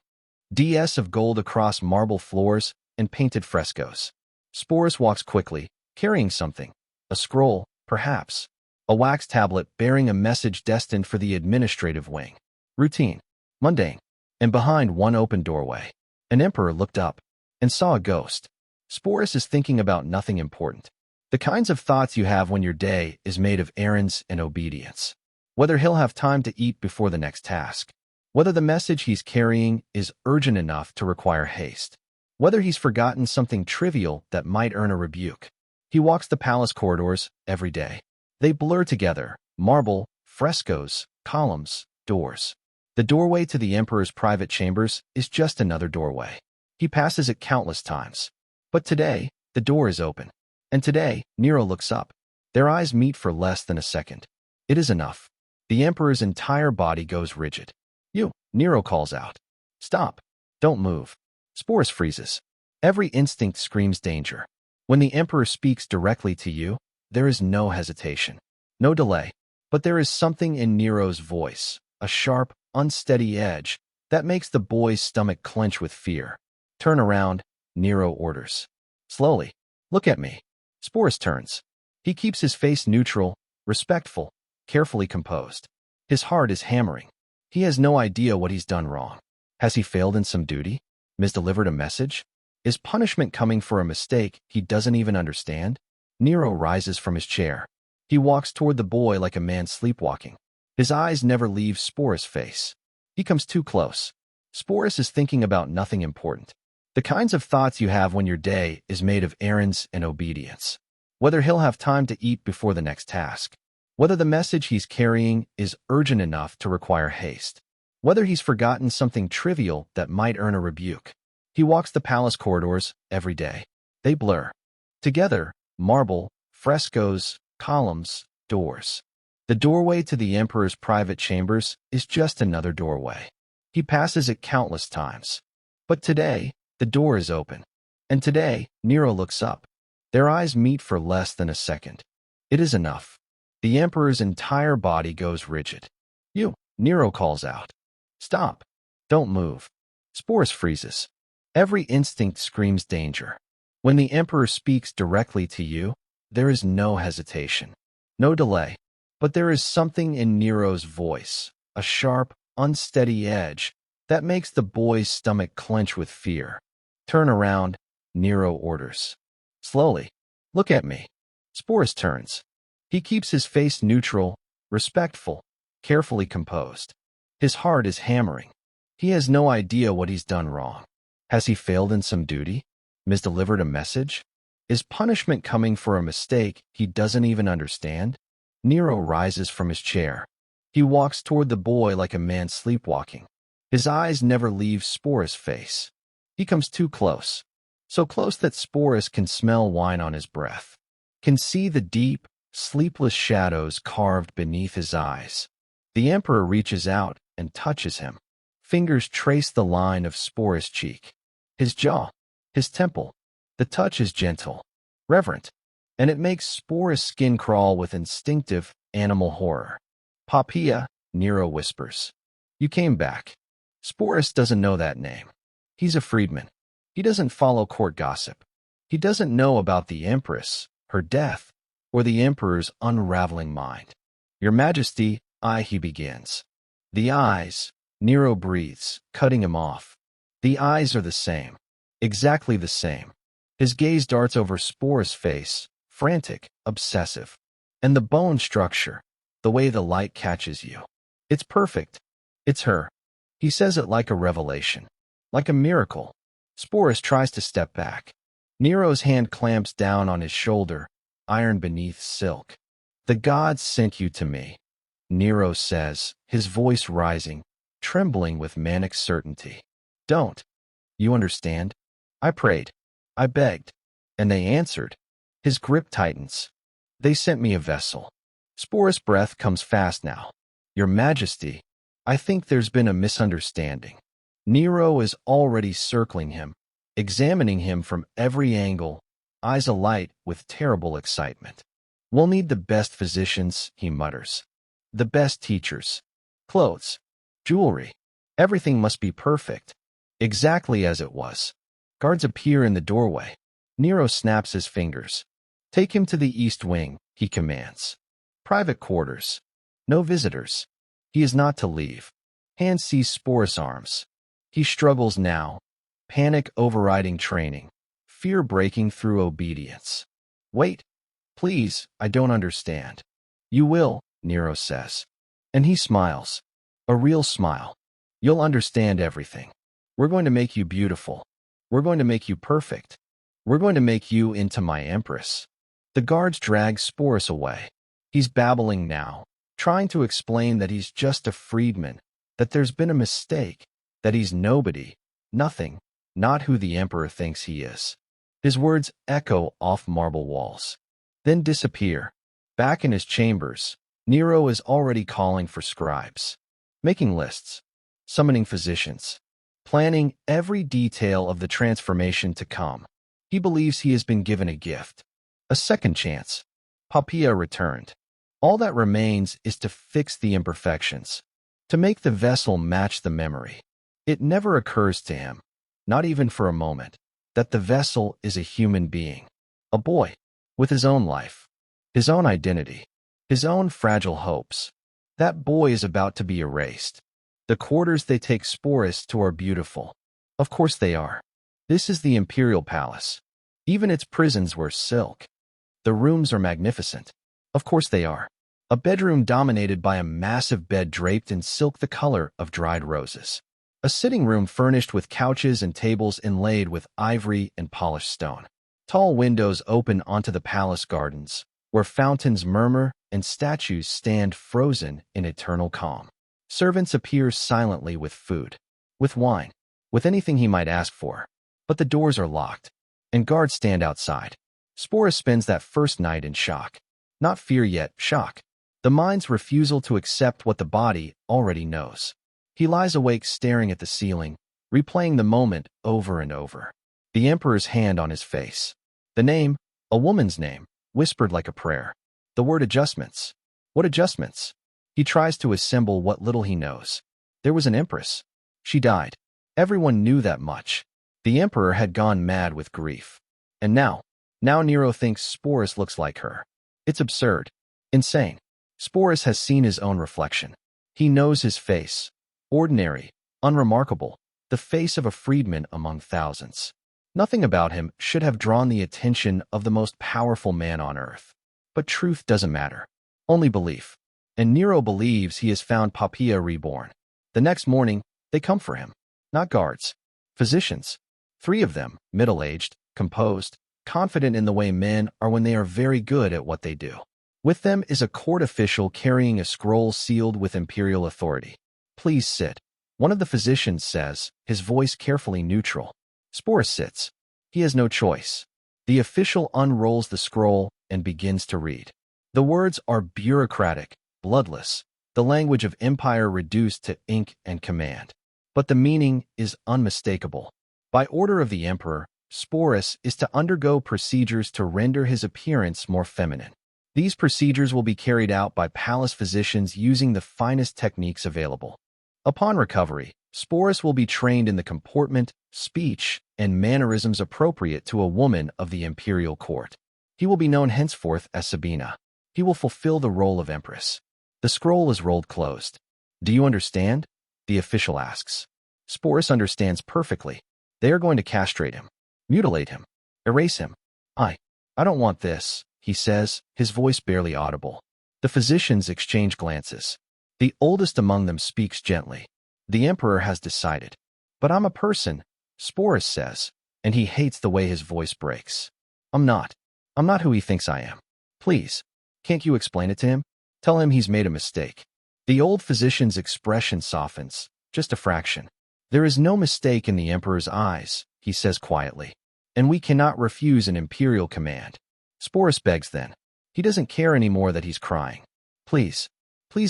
DS of gold across marble floors and painted frescoes. Sporus walks quickly, carrying something. A scroll, perhaps. A wax tablet bearing a message destined for the administrative wing. Routine. Mundane. And behind one open doorway, an emperor looked up and saw a ghost. Sporus is thinking about nothing important. The kinds of thoughts you have when your day is made of errands and obedience. Whether he'll have time to eat before the next task. Whether the message he's carrying is urgent enough to require haste. Whether he's forgotten something trivial that might earn a rebuke. He walks the palace corridors every day. They blur together, marble, frescoes, columns, doors. The doorway to the emperor's private chambers is just another doorway. He passes it countless times. But today, the door is open. And today, Nero looks up. Their eyes meet for less than a second. It is enough. The emperor's entire body goes rigid. "You," Nero calls out. "Stop. Don't move." Sporus freezes. Every instinct screams danger. When the emperor speaks directly to you, there is no hesitation, no delay. But there is something in Nero's voice, a sharp, unsteady edge, that makes the boy's stomach clench with fear. "Turn around," Nero orders. "Slowly. Look at me." Sporus turns. He keeps his face neutral, respectful, carefully composed. His heart is hammering. He has no idea what he's done wrong. Has he failed in some duty? Misdelivered a message? Is punishment coming for a mistake he doesn't even understand? Nero rises from his chair. He walks toward the boy like a man sleepwalking. His eyes never leave Sporus' face. He comes too close. Sporus is thinking about nothing important. The kinds of thoughts you have when your day is made of errands and obedience. Whether he'll have time to eat before the next task. Whether the message he's carrying is urgent enough to require haste. Whether he's forgotten something trivial that might earn a rebuke. He walks the palace corridors every day. They blur. Together, marble, frescoes, columns, doors. The doorway to the emperor's private chambers is just another doorway. He passes it countless times. But today, the door is open. And today, Nero looks up. Their eyes meet for less than a second. It is enough. The emperor's entire body goes rigid. "You," Nero calls out. "Stop. Don't move." Sporus freezes. Every instinct screams danger. When the emperor speaks directly to you, there is no hesitation, no delay. But there is something in Nero's voice, a sharp, unsteady edge, that makes the boy's stomach clench with fear. "Turn around," Nero orders. "Slowly. Look at me." Sporus turns. He keeps his face neutral, respectful, carefully composed. His heart is hammering. He has no idea what he's done wrong. Has he failed in some duty? Misdelivered a message? Is punishment coming for a mistake he doesn't even understand? Nero rises from his chair. He walks toward the boy like a man sleepwalking. His eyes never leave Sporus' face. He comes too close. So close that Sporus can smell wine on his breath. Can see the deep, sleepless shadows carved beneath his eyes. The emperor reaches out and touches him. Fingers trace the line of Sporus' cheek. His jaw, his temple. The touch is gentle, reverent, and it makes Sporus' skin crawl with instinctive, animal horror. "Papilla," Nero whispers. "You came back." Sporus doesn't know that name. He's a freedman. He doesn't follow court gossip. He doesn't know about the empress, her death, or the emperor's unraveling mind. "Your Majesty," he begins. "The eyes," Nero breathes, cutting him off. The eyes are the same, exactly the same. His gaze darts over Sporus' face, frantic, obsessive. And the bone structure, the way the light catches you. It's perfect. It's her. He says it like a revelation, like a miracle. Sporus tries to step back. Nero's hand clamps down on his shoulder, iron beneath silk. "The gods sent you to me," Nero says, his voice rising, trembling with manic certainty. "Don't. You understand? I prayed. I begged. And they answered." His grip tightens. "They sent me a vessel." Sporus' breath comes fast now. "Your Majesty, I think there's been a misunderstanding." Nero is already circling him, examining him from every angle, eyes alight with terrible excitement. "We'll need the best physicians," he mutters. "The best teachers. Clothes. Jewelry. Everything must be perfect. exactly as it was. Guards appear in the doorway. Nero snaps his fingers. Take him to the East Wing, he commands. Private quarters. No visitors. He is not to leave. Hand sees Sporus' arms. He struggles now. Panic overriding training. Fear breaking through obedience. Wait. Please, I don't understand. You will, Nero says. And he smiles. A real smile. You'll understand everything. We're going to make you beautiful. We're going to make you perfect. We're going to make you into my empress. The guards drag Sporus away. He's babbling now, trying to explain that he's just a freedman, that there's been a mistake, that he's nobody, nothing, not who the emperor thinks he is. His words echo off marble walls, then disappear. Back in his chambers, Nero is already calling for scribes, making lists, summoning physicians, planning every detail of the transformation to come. He believes he has been given a gift, a second chance. Poppaea returned. All that remains is to fix the imperfections, to make the vessel match the memory. It never occurs to him, not even for a moment, that the vessel is a human being, a boy, with his own life, his own identity, his own fragile hopes. That boy is about to be erased. The quarters they take Sporus to are beautiful. Of course they are. This is the imperial palace. Even its prisons were silk. The rooms are magnificent. Of course they are. A bedroom dominated by a massive bed draped in silk the color of dried roses. A sitting room furnished with couches and tables inlaid with ivory and polished stone. Tall windows open onto the palace gardens, where fountains murmur and statues stand frozen in eternal calm. Servants appear silently with food, with wine, with anything he might ask for. But the doors are locked, and guards stand outside. Sporus spends that first night in shock. Not fear yet, shock. The mind's refusal to accept what the body already knows. He lies awake staring at the ceiling, replaying the moment over and over. The emperor's hand on his face. The name, a woman's name, whispered like a prayer. The word adjustments. What adjustments? He tries to assemble what little he knows. There was an empress. She died. Everyone knew that much. The emperor had gone mad with grief. And now Nero thinks Sporus looks like her. It's absurd. Insane. Sporus has seen his own reflection. He knows his face. Ordinary, unremarkable, the face of a freedman among thousands. Nothing about him should have drawn the attention of the most powerful man on earth. But truth doesn't matter. Only belief. And Nero believes he has found Poppaea reborn. The next morning, they come for him. Not guards. Physicians. 3 of them, middle-aged, composed, confident in the way men are when they are very good at what they do. With them is a court official carrying a scroll sealed with imperial authority. Please sit. One of the physicians says, his voice carefully neutral. Sporus sits. He has no choice. The official unrolls the scroll and begins to read. The words are bureaucratic, bloodless, the language of empire reduced to ink and command. But the meaning is unmistakable. By order of the emperor, Sporus is to undergo procedures to render his appearance more feminine. These procedures will be carried out by palace physicians using the finest techniques available. Upon recovery, Sporus will be trained in the comportment, speech, and mannerisms appropriate to a woman of the imperial court. He will be known henceforth as Sabina. He will fulfill the role of empress. The scroll is rolled closed. Do you understand? The official asks. Sporus understands perfectly. They are going to castrate him, mutilate him, erase him. I don't want this, he says, his voice barely audible. The physicians exchange glances. The oldest among them speaks gently. The emperor has decided. But I'm a person, Sporus says, and he hates the way his voice breaks. I'm not who he thinks I am. Please, can't you explain it to him? Tell him he's made a mistake. The old physician's expression softens, just a fraction. There is no mistake in the emperor's eyes, he says quietly, and we cannot refuse an imperial command. Sporus begs then. He doesn't care anymore that he's crying. Please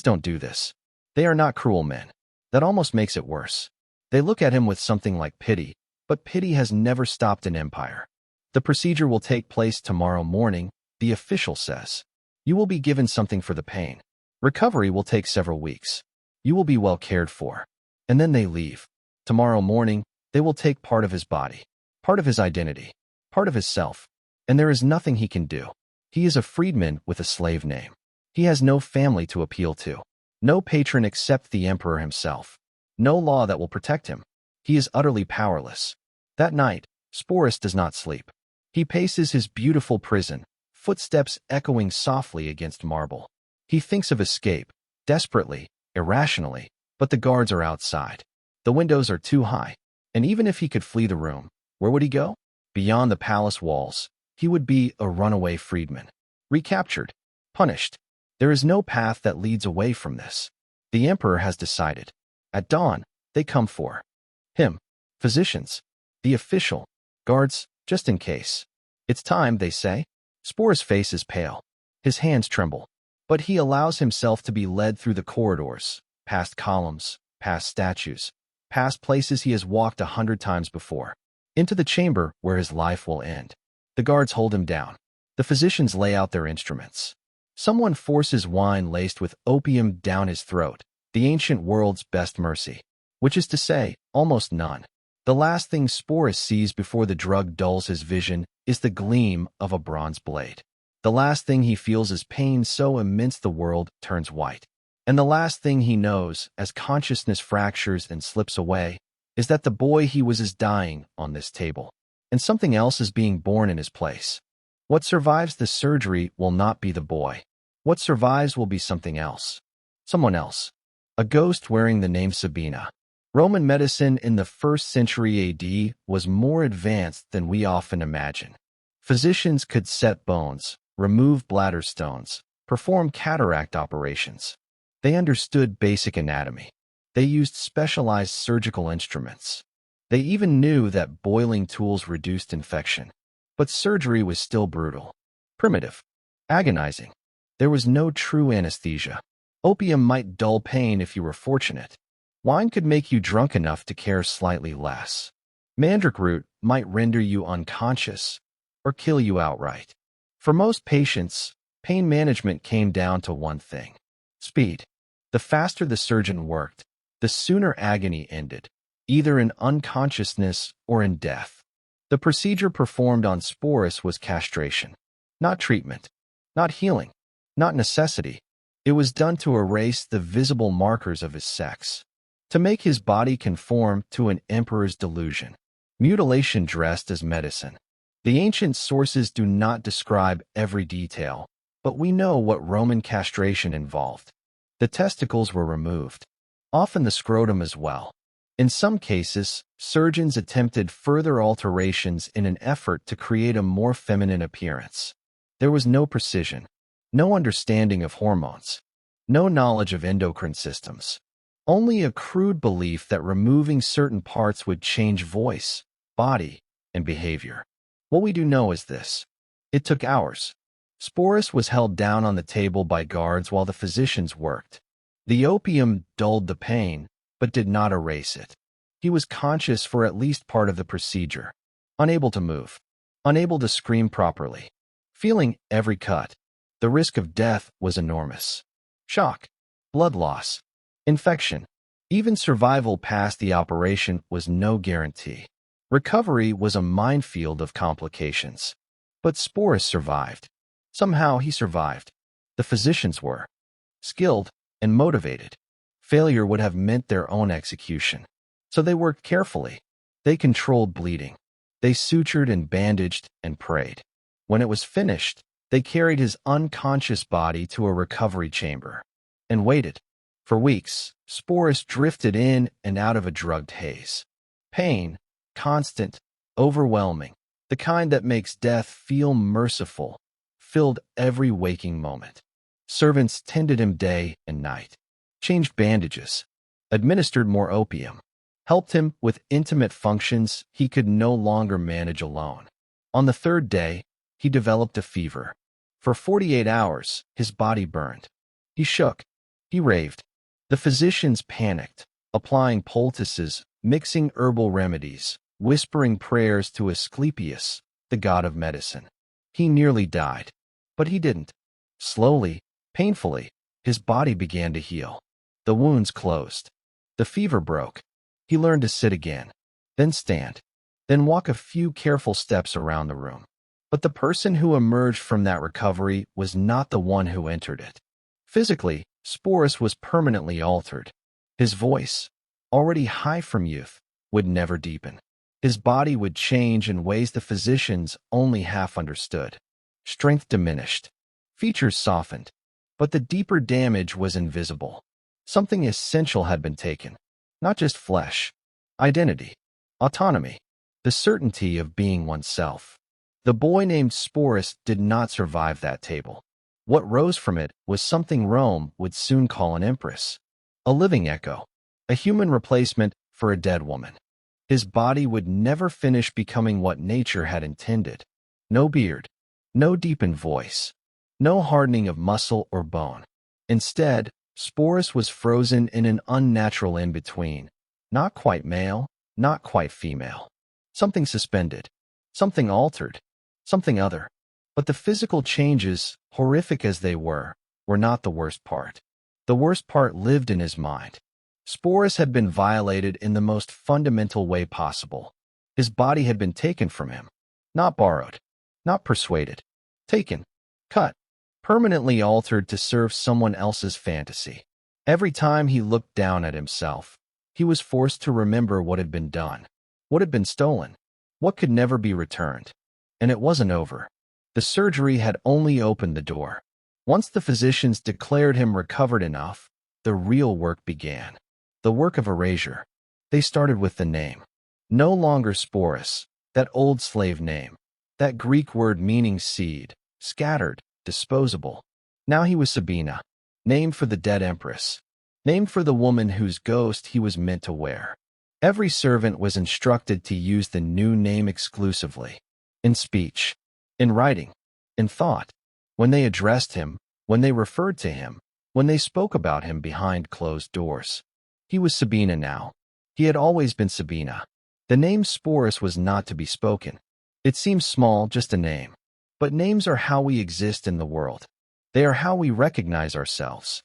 don't do this. They are not cruel men. That almost makes it worse. They look at him with something like pity, but pity has never stopped an empire. The procedure will take place tomorrow morning, the official says. You will be given something for the pain. Recovery will take several weeks. You will be well cared for. And then they leave. Tomorrow morning, They will take part of his body, part of his identity, part of his self, and there is nothing he can do. He is a freedman with a slave name. He has no family to appeal to, no patron except the emperor himself, no law that will protect him. He is utterly powerless. That night, Sporus does not sleep. He paces his beautiful prison, footsteps echoing softly against marble. He thinks of escape, desperately, irrationally, but the guards are outside. The windows are too high, and even if he could flee the room, where would he go? Beyond the palace walls, he would be a runaway freedman, recaptured, punished. There is no path that leads away from this. The emperor has decided. At dawn, they come for him. Physicians, the official, guards, just in case. It's time, they say. Sporus' face is pale. His hands tremble. But he allows himself to be led through the corridors, past columns, past statues, past places he has walked 100 times before, into the chamber where his life will end. The guards hold him down. The physicians lay out their instruments. Someone forces wine laced with opium down his throat, the ancient world's best mercy, which is to say, almost none. The last thing Sporus sees before the drug dulls his vision is the gleam of a bronze blade. The last thing he feels is pain so immense the world turns white. And the last thing he knows, as consciousness fractures and slips away, is that the boy he was is dying on this table, and something else is being born in his place. What survives the surgery will not be the boy. What survives will be something else. Someone else. A ghost wearing the name Sabina. Roman medicine in the 1st century AD was more advanced than we often imagine. Physicians could set bones, remove bladder stones, perform cataract operations. They understood basic anatomy. They used specialized surgical instruments. They even knew that boiling tools reduced infection. But surgery was still brutal, primitive, agonizing. There was no true anesthesia. Opium might dull pain if you were fortunate. Wine could make you drunk enough to care slightly less. Mandrake root might render you unconscious or kill you outright. For most patients, pain management came down to one thing: speed. The faster the surgeon worked, the sooner agony ended, either in unconsciousness or in death. The procedure performed on Sporus was castration, not treatment, not healing, not necessity. It was done to erase the visible markers of his sex, to make his body conform to an emperor's delusion. Mutilation dressed as medicine. The ancient sources do not describe every detail, but we know what Roman castration involved. The testicles were removed, often the scrotum as well. In some cases, surgeons attempted further alterations in an effort to create a more feminine appearance. There was no precision, no understanding of hormones, no knowledge of endocrine systems. Only a crude belief that removing certain parts would change voice, body, and behavior. What we do know is this: it took hours. Sporus was held down on the table by guards while the physicians worked. The opium dulled the pain, but did not erase it. He was conscious for at least part of the procedure, unable to move, unable to scream properly, feeling every cut. The risk of death was enormous. Shock, blood loss, infection, even survival past the operation was no guarantee. Recovery was a minefield of complications. But Sporus survived. Somehow he survived. The physicians were skilled and motivated. Failure would have meant their own execution. So they worked carefully. They controlled bleeding. They sutured and bandaged and prayed. When it was finished, they carried his unconscious body to a recovery chamber and waited. For weeks, Sporus drifted in and out of a drugged haze. Pain, constant, overwhelming, the kind that makes death feel merciful, filled every waking moment. Servants tended him day and night, changed bandages, administered more opium, helped him with intimate functions he could no longer manage alone. On the 3rd day, he developed a fever. For 48 hours, his body burned. He shook. He raved. The physicians panicked, applying poultices, mixing herbal remedies, whispering prayers to Asclepius, the god of medicine. He nearly died. But he didn't. Slowly, painfully, his body began to heal. The wounds closed. The fever broke. He learned to sit again. then stand, then walk a few careful steps around the room. But the person who emerged from that recovery was not the one who entered it. Physically, Sporus was permanently altered. His voice, already high from youth, would never deepen. His body would change in ways the physicians only half understood. Strength diminished, features softened, but the deeper damage was invisible. Something essential had been taken, not just flesh, identity, autonomy, the certainty of being oneself. The boy named Sporus did not survive that table. What rose from it was something Rome would soon call an empress, a living echo, a human replacement for a dead woman. His body would never finish becoming what nature had intended. No beard, no deepened voice, no hardening of muscle or bone. Instead, Sporus was frozen in an unnatural in-between, not quite male, not quite female. Something suspended, something altered, something other. But the physical changes, horrific as they were not the worst part. The worst part lived in his mind. Sporus had been violated in the most fundamental way possible. His body had been taken from him, not borrowed, not persuaded, taken, cut, permanently altered to serve someone else's fantasy. Every time he looked down at himself, he was forced to remember what had been done, what had been stolen, what could never be returned. And it wasn't over. The surgery had only opened the door. Once the physicians declared him recovered enough, the real work began. The work of erasure. They started with the name. No longer Sporus, that old slave name, that Greek word meaning seed, scattered, disposable. Now he was Sabina, named for the dead empress, named for the woman whose ghost he was meant to wear. Every servant was instructed to use the new name exclusively, in speech, in writing, in thought, when they addressed him, when they referred to him, when they spoke about him behind closed doors. He was Sabina now. He had always been Sabina. The name Sporus was not to be spoken. It seems small, just a name. But names are how we exist in the world. They are how we recognize ourselves.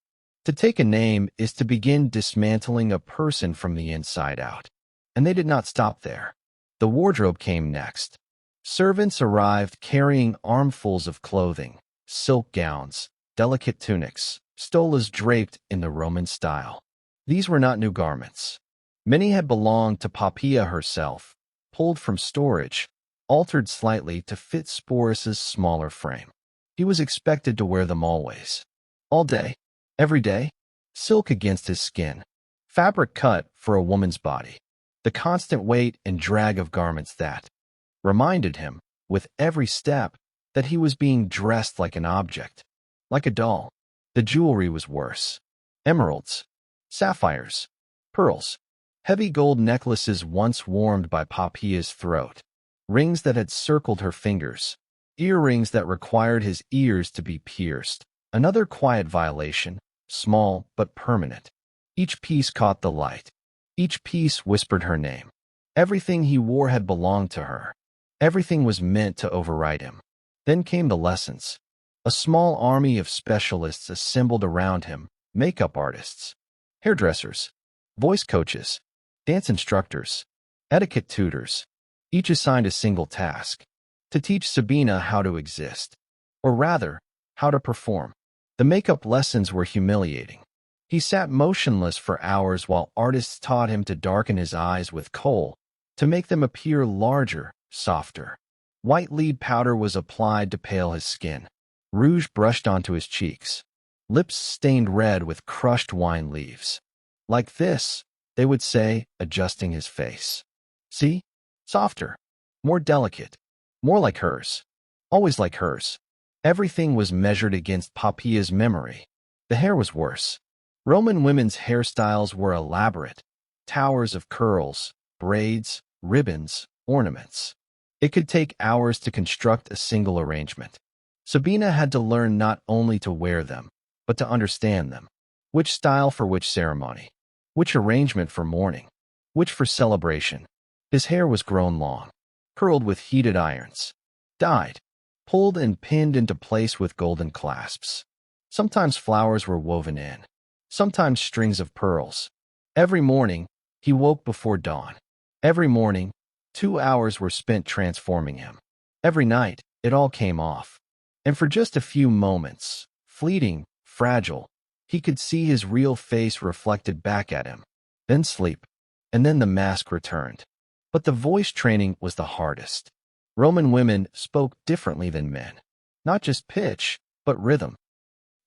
To take a name is to begin dismantling a person from the inside out. And they did not stop there. The wardrobe came next. Servants arrived carrying armfuls of clothing, silk gowns, delicate tunics, stolas draped in the Roman style. These were not new garments. Many had belonged to Poppaea herself, pulled from storage, altered slightly to fit Sporus's smaller frame. He was expected to wear them always. All day, every day, silk against his skin, fabric cut for a woman's body. The constant weight and drag of garments that reminded him, with every step, that he was being dressed like an object, like a doll. The jewelry was worse. Emeralds, sapphires, pearls, heavy gold necklaces once warmed by Poppaea's throat, rings that had circled her fingers, earrings that required his ears to be pierced. Another quiet violation, small but permanent. Each piece caught the light. Each piece whispered her name. Everything he wore had belonged to her. Everything was meant to override him. Then came the lessons. A small army of specialists assembled around him, makeup artists, hairdressers, voice coaches, dance instructors, etiquette tutors, each assigned a single task, to teach Sabina how to exist, or rather, how to perform. The makeup lessons were humiliating. He sat motionless for hours while artists taught him to darken his eyes with kohl, to make them appear larger, softer. White lead powder was applied to pale his skin. Rouge brushed onto his cheeks. Lips stained red with crushed wine leaves. Like this, they would say, adjusting his face. See? Softer. More delicate. More like hers. Always like hers. Everything was measured against Poppaea's memory. The hair was worse. Roman women's hairstyles were elaborate. Towers of curls, braids, ribbons, ornaments. It could take hours to construct a single arrangement. Sabina had to learn not only to wear them, but to understand them. Which style for which ceremony? Which arrangement for mourning? Which for celebration? His hair was grown long, curled with heated irons, dyed, pulled and pinned into place with golden clasps. Sometimes flowers were woven in, sometimes strings of pearls. Every morning, he woke before dawn. Every morning, 2 hours were spent transforming him. Every night, it all came off. And for just a few moments, fleeting, fragile, he could see his real face reflected back at him. Then sleep. And then the mask returned. But the voice training was the hardest. Roman women spoke differently than men. Not just pitch, but rhythm,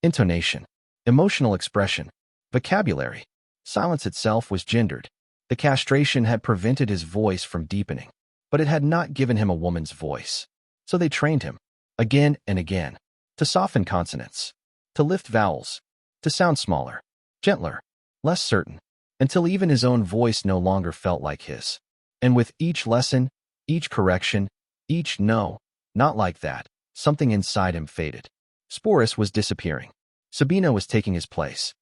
intonation, emotional expression, vocabulary. Silence itself was gendered. The castration had prevented his voice from deepening, but it had not given him a woman's voice. So they trained him, again and again, to soften consonants, to lift vowels, to sound smaller, gentler, less certain, until even his own voice no longer felt like his. And with each lesson, each correction, each no, not like that, something inside him faded. Sporus was disappearing. Sabina was taking his place.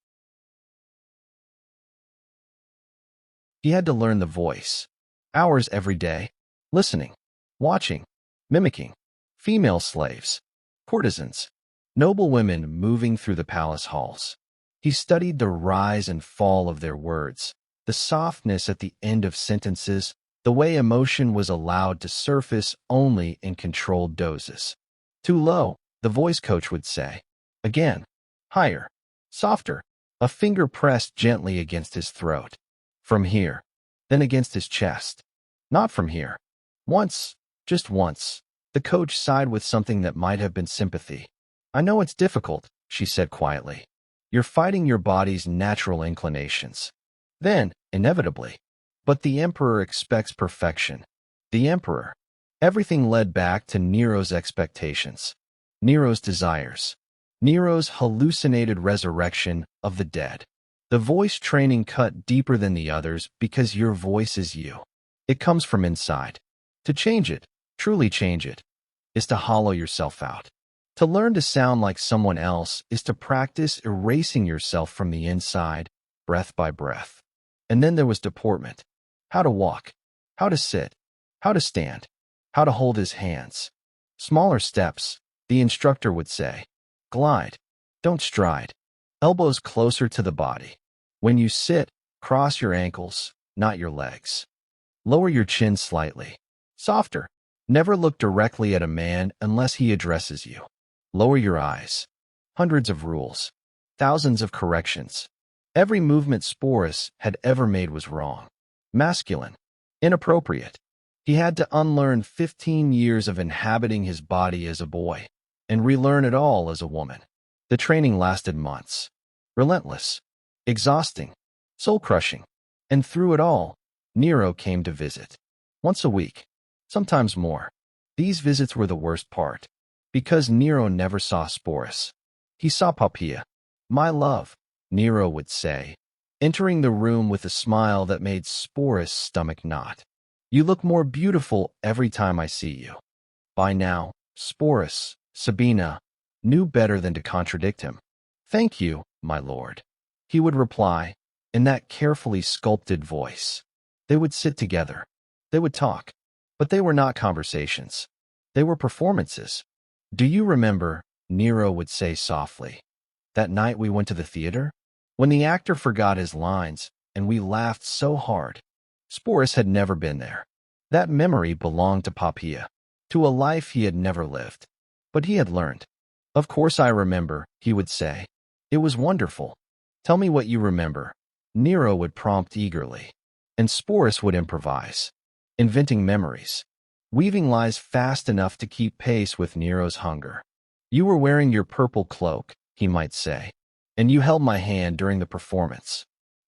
He had to learn the voice. Hours every day, listening, watching, mimicking. Female slaves, courtesans, noble women moving through the palace halls. He studied the rise and fall of their words, the softness at the end of sentences, the way emotion was allowed to surface only in controlled doses. Too low, the voice coach would say. Again, higher, softer, a finger pressed gently against his throat. From here, then against his chest. Not from here. Once, just once, the coach sighed with something that might have been sympathy. I know it's difficult, she said quietly. You're fighting your body's natural inclinations. Then, inevitably. But the Emperor expects perfection. The Emperor. Everything led back to Nero's expectations. Nero's desires. Nero's hallucinated resurrection of the dead. The voice training cut deeper than the others because your voice is you. It comes from inside. To change it, truly change it, is to hollow yourself out. To learn to sound like someone else is to practice erasing yourself from the inside, breath by breath. And then there was deportment. How to walk, how to sit, how to stand, how to hold his hands. Smaller steps, the instructor would say. Glide, don't stride. Elbows closer to the body. When you sit, cross your ankles, not your legs. Lower your chin slightly. Softer. Never look directly at a man unless he addresses you. Lower your eyes. Hundreds of rules. Thousands of corrections. Every movement Sporus had ever made was wrong. Masculine. Inappropriate. He had to unlearn 15 years of inhabiting his body as a boy and relearn it all as a woman. The training lasted months. Relentless. Exhausting. Soul-crushing. And through it all, Nero came to visit. Once a week. Sometimes more. These visits were the worst part, because Nero never saw Sporus. He saw Poppaea. My love, Nero would say, entering the room with a smile that made Sporus' stomach knot. You look more beautiful every time I see you. By now, Sporus, Sabina, knew better than to contradict him. Thank you, my lord, he would reply, in that carefully sculpted voice. They would sit together. They would talk. But they were not conversations. They were performances. Do you remember, Nero would say softly, that night we went to the theater? When the actor forgot his lines, and we laughed so hard. Sporus had never been there. That memory belonged to Poppaea, to a life he had never lived. But he had learned. Of course I remember, he would say. It was wonderful. Tell me what you remember. Nero would prompt eagerly, and Sporus would improvise, inventing memories, weaving lies fast enough to keep pace with Nero's hunger. You were wearing your purple cloak, he might say, and you held my hand during the performance.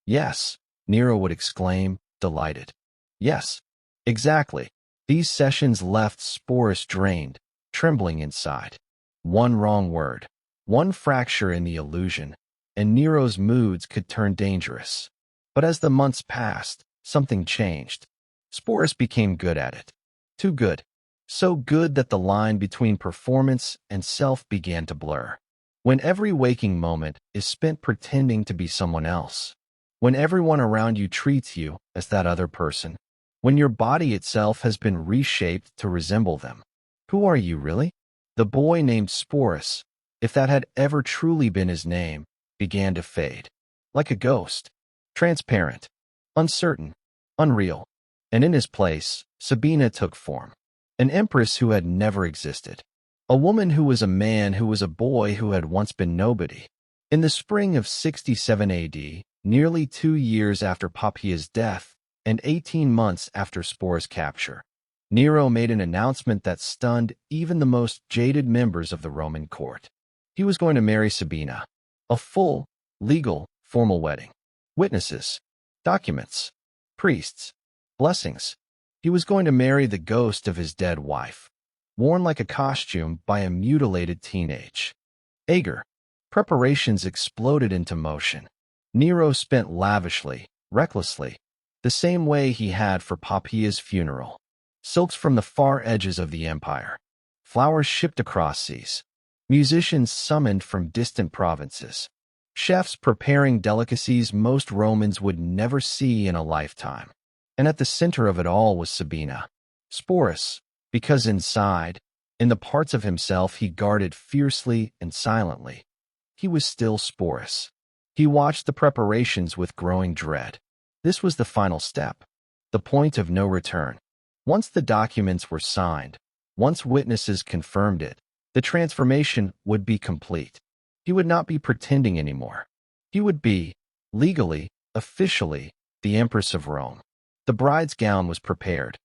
Yes, Nero would exclaim, delighted. Yes, exactly. These sessions left Sporus drained, trembling inside. One wrong word, one fracture in the illusion, and Nero's moods could turn dangerous. But as the months passed, something changed. Sporus became good at it. Too good. So good that the line between performance and self began to blur. When every waking moment is spent pretending to be someone else. When everyone around you treats you as that other person. When your body itself has been reshaped to resemble them. Who are you really? The boy named Sporus, if that had ever truly been his name, began to fade. Like a ghost. Transparent. Uncertain. Unreal. and in his place, Sabina took form. An empress who had never existed. A woman who was a man who was a boy who had once been nobody. In the spring of 67 AD, nearly 2 years after Poppaea's death and 18 months after Sporus' capture, Nero made an announcement that stunned even the most jaded members of the Roman court. He was going to marry Sabina. A full, legal, formal wedding. Witnesses, documents, priests, blessings. He was going to marry the ghost of his dead wife, worn like a costume by a mutilated teenage. Ager. Preparations exploded into motion. Nero spent lavishly, recklessly, the same way he had for Poppaea's funeral. Silks from the far edges of the empire. Flowers shipped across seas. Musicians summoned from distant provinces. Chefs preparing delicacies most Romans would never see in a lifetime. And at the center of it all was Sabina. Sporus, because inside, in the parts of himself he guarded fiercely and silently, he was still Sporus. He watched the preparations with growing dread. This was the final step, the point of no return. Once the documents were signed, once witnesses confirmed it, the transformation would be complete. He would not be pretending anymore. He would be, legally, officially, the Empress of Rome. The bride's gown was prepared.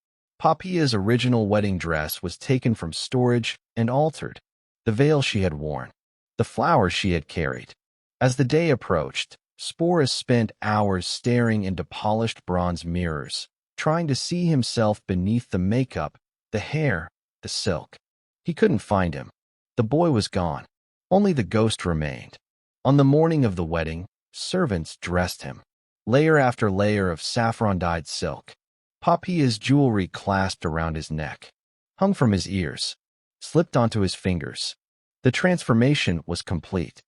Poppaea's original wedding dress was taken from storage and altered. The veil she had worn, the flowers she had carried. As the day approached, Sporus spent hours staring into polished bronze mirrors, trying to see himself beneath the makeup, the hair, the silk. He couldn't find him. The boy was gone. Only the ghost remained. On the morning of the wedding, servants dressed him. Layer after layer of saffron-dyed silk. Poppaea's jewelry clasped around his neck, hung from his ears, slipped onto his fingers. The transformation was complete.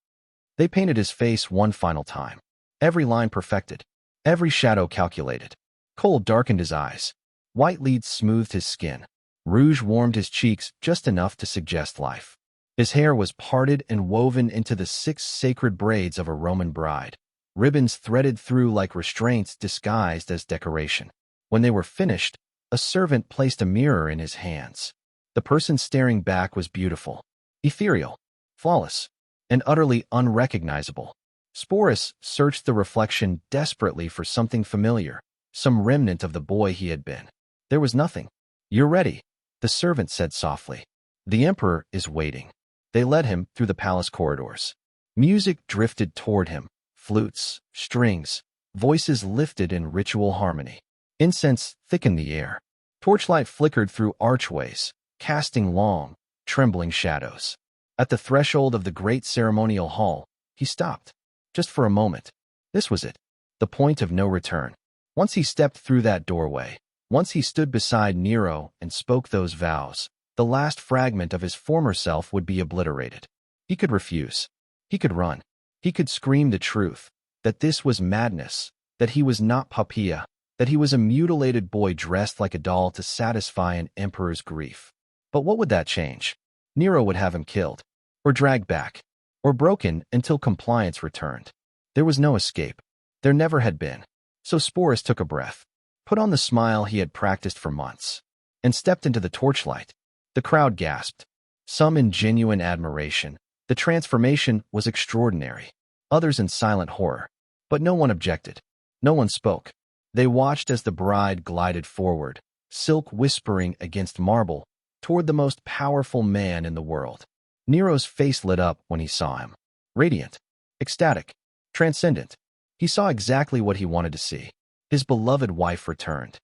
They painted his face one final time. Every line perfected, every shadow calculated. Kohl darkened his eyes. White leads smoothed his skin. Rouge warmed his cheeks just enough to suggest life. His hair was parted and woven into the 6 sacred braids of a Roman bride, ribbons threaded through like restraints disguised as decoration. When they were finished, a servant placed a mirror in his hands. The person staring back was beautiful, ethereal, flawless, and utterly unrecognizable. Sporus searched the reflection desperately for something familiar, some remnant of the boy he had been. There was nothing. "You're ready," the servant said softly. "The emperor is waiting." They led him through the palace corridors. Music drifted toward him, flutes, strings, voices lifted in ritual harmony. Incense thickened the air. Torchlight flickered through archways, casting long, trembling shadows. At the threshold of the great ceremonial hall, he stopped, just for a moment. This was it, the point of no return. Once he stepped through that doorway, once he stood beside Nero and spoke those vows, the last fragment of his former self would be obliterated. He could refuse. He could run. He could scream the truth, that this was madness, that he was not Poppaea, that he was a mutilated boy dressed like a doll to satisfy an emperor's grief. But what would that change? Nero would have him killed, or dragged back, or broken until compliance returned. There was no escape. There never had been. So Sporus took a breath, put on the smile he had practiced for months, and stepped into the torchlight. The crowd gasped, some in genuine admiration. The transformation was extraordinary, others in silent horror. But no one objected. No one spoke. They watched as the bride glided forward, silk whispering against marble, toward the most powerful man in the world. Nero's face lit up when he saw him. Radiant, ecstatic, transcendent. He saw exactly what he wanted to see. His beloved wife returned.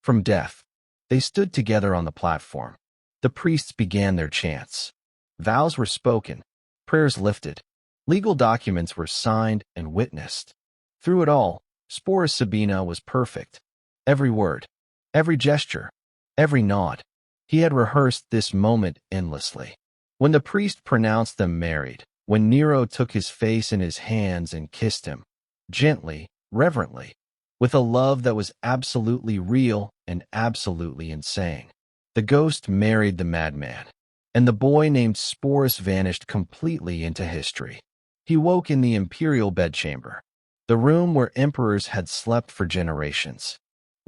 From death, they stood together on the platform. The priests began their chants. Vows were spoken, prayers lifted. Legal documents were signed and witnessed. Through it all, Sporus Sabina was perfect. Every word, every gesture, every nod. He had rehearsed this moment endlessly. When the priest pronounced them married, when Nero took his face in his hands and kissed him, gently, reverently, with a love that was absolutely real and absolutely insane, the ghost married the madman, and the boy named Sporus vanished completely into history. He woke in the imperial bedchamber, the room where emperors had slept for generations,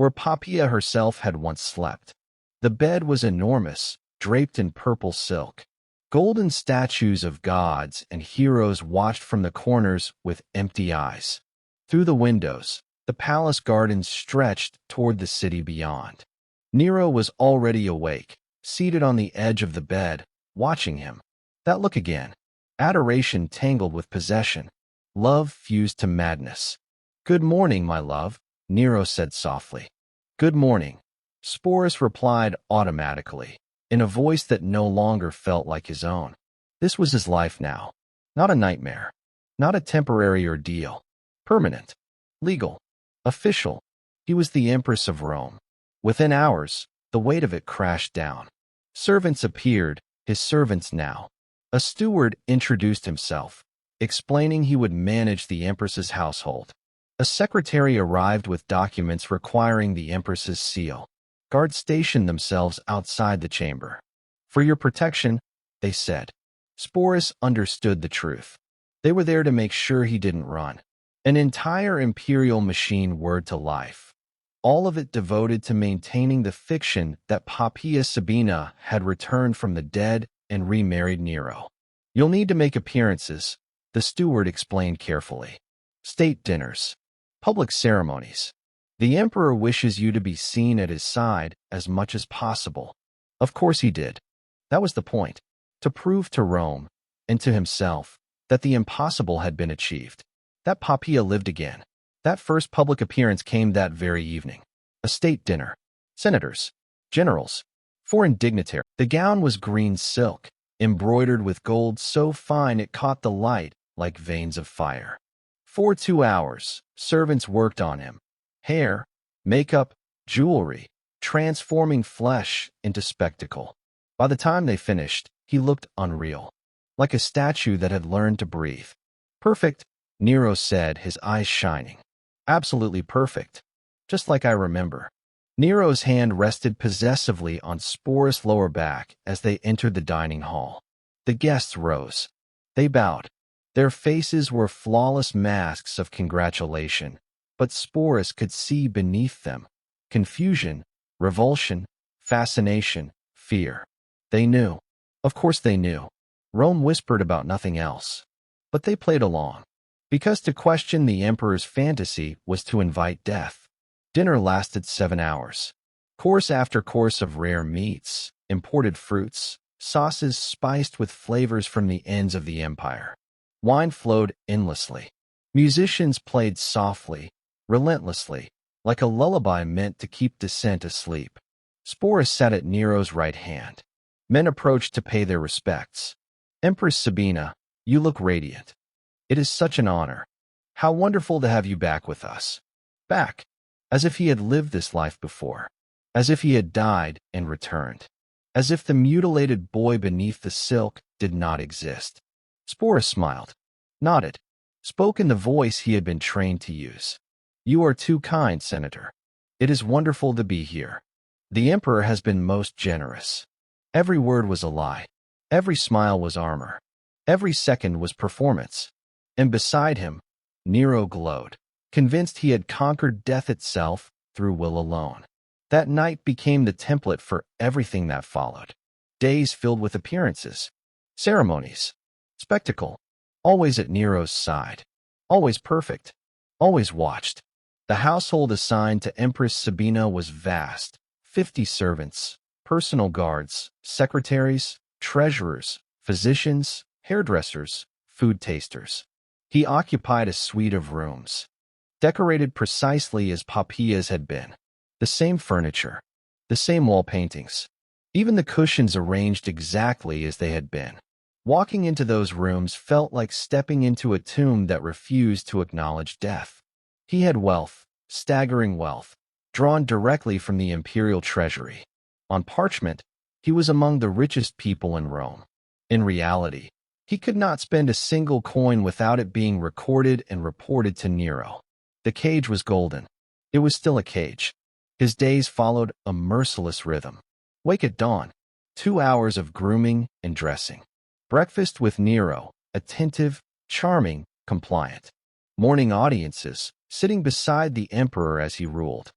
where Poppaea herself had once slept. The bed was enormous, draped in purple silk. Golden statues of gods and heroes watched from the corners with empty eyes. Through the windows, the palace gardens stretched toward the city beyond. Nero was already awake, seated on the edge of the bed, watching him. That look again. Adoration tangled with possession. Love fused to madness. "Good morning, my love," Nero said softly. "Good morning," Sporus replied automatically, in a voice that no longer felt like his own. This was his life now. Not a nightmare. Not a temporary ordeal. Permanent. Legal. Official. He was the Empress of Rome. Within hours, the weight of it crashed down. Servants appeared, his servants now. A steward introduced himself, explaining he would manage the Empress's household. A secretary arrived with documents requiring the Empress's seal. Guards stationed themselves outside the chamber. "For your protection," they said. Sporus understood the truth. They were there to make sure he didn't run. An entire imperial machine whirred to life, all of it devoted to maintaining the fiction that Poppaea Sabina had returned from the dead and remarried Nero. "You'll need to make appearances," the steward explained carefully. "State dinners. Public ceremonies. The emperor wishes you to be seen at his side as much as possible." Of course he did. That was the point. To prove to Rome, and to himself, that the impossible had been achieved. That Poppaea lived again. That first public appearance came that very evening. A state dinner. Senators. Generals. Foreign dignitaries. The gown was green silk, embroidered with gold so fine it caught the light like veins of fire. For 2 hours, servants worked on him. Hair, makeup, jewelry, transforming flesh into spectacle. By the time they finished, he looked unreal, like a statue that had learned to breathe. "Perfect," Nero said, his eyes shining. "Absolutely perfect. Just like I remember." Nero's hand rested possessively on Sporus' lower back as they entered the dining hall. The guests rose. They bowed. Their faces were flawless masks of congratulation, but Sporus could see beneath them confusion, revulsion, fascination, fear. They knew. Of course they knew. Rome whispered about nothing else. But they played along. Because to question the emperor's fantasy was to invite death. Dinner lasted 7 hours. Course after course of rare meats, imported fruits, sauces spiced with flavors from the ends of the empire. Wine flowed endlessly. Musicians played softly, relentlessly, like a lullaby meant to keep dissent asleep. Sporus sat at Nero's right hand. Men approached to pay their respects. "Empress Sabina, you look radiant. It is such an honor. How wonderful to have you back with us." Back. As if he had lived this life before. As if he had died and returned. As if the mutilated boy beneath the silk did not exist. Sporus smiled, nodded, spoke in the voice he had been trained to use. "You are too kind, Senator. It is wonderful to be here. The emperor has been most generous." Every word was a lie. Every smile was armor. Every second was performance. And beside him, Nero glowed, convinced he had conquered death itself through will alone. That night became the template for everything that followed. Days filled with appearances, ceremonies, spectacle, always at Nero's side, always perfect, always watched. The household assigned to Empress Sabina was vast, 50 servants, personal guards, secretaries, treasurers, physicians, hairdressers, food tasters. He occupied a suite of rooms, decorated precisely as Poppaea's had been. The same furniture, the same wall paintings, even the cushions arranged exactly as they had been. Walking into those rooms felt like stepping into a tomb that refused to acknowledge death. He had wealth, staggering wealth, drawn directly from the imperial treasury. On parchment, he was among the richest people in Rome. In reality, he could not spend a single coin without it being recorded and reported to Nero. The cage was golden. It was still a cage. His days followed a merciless rhythm. Wake at dawn. 2 hours of grooming and dressing. Breakfast with Nero, attentive, charming, compliant. Morning audiences, sitting beside the emperor as he ruled.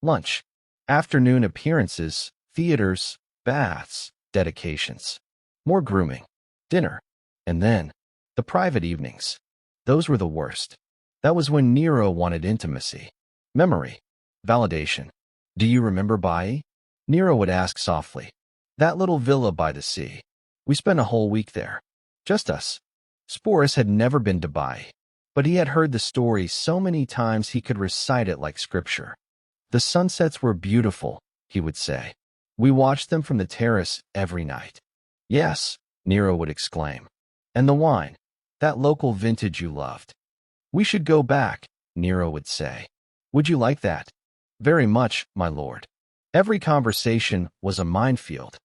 lunch, afternoon appearances, theaters, baths, dedications, more grooming, dinner, and then the private evenings. Those were the worst. That was when Nero wanted intimacy, memory, validation. Do you remember Bai? Nero would ask softly. That little villa by the sea. We spent a whole week there. Just us. Sporus had never been to Bai, but he had heard the story so many times he could recite it like scripture. The sunsets were beautiful, he would say. We watched them from the terrace every night. Yes, Nero would exclaim. And the wine, that local vintage you loved. We should go back, Nero would say. Would you like that? Very much, my lord. Every conversation was a minefield.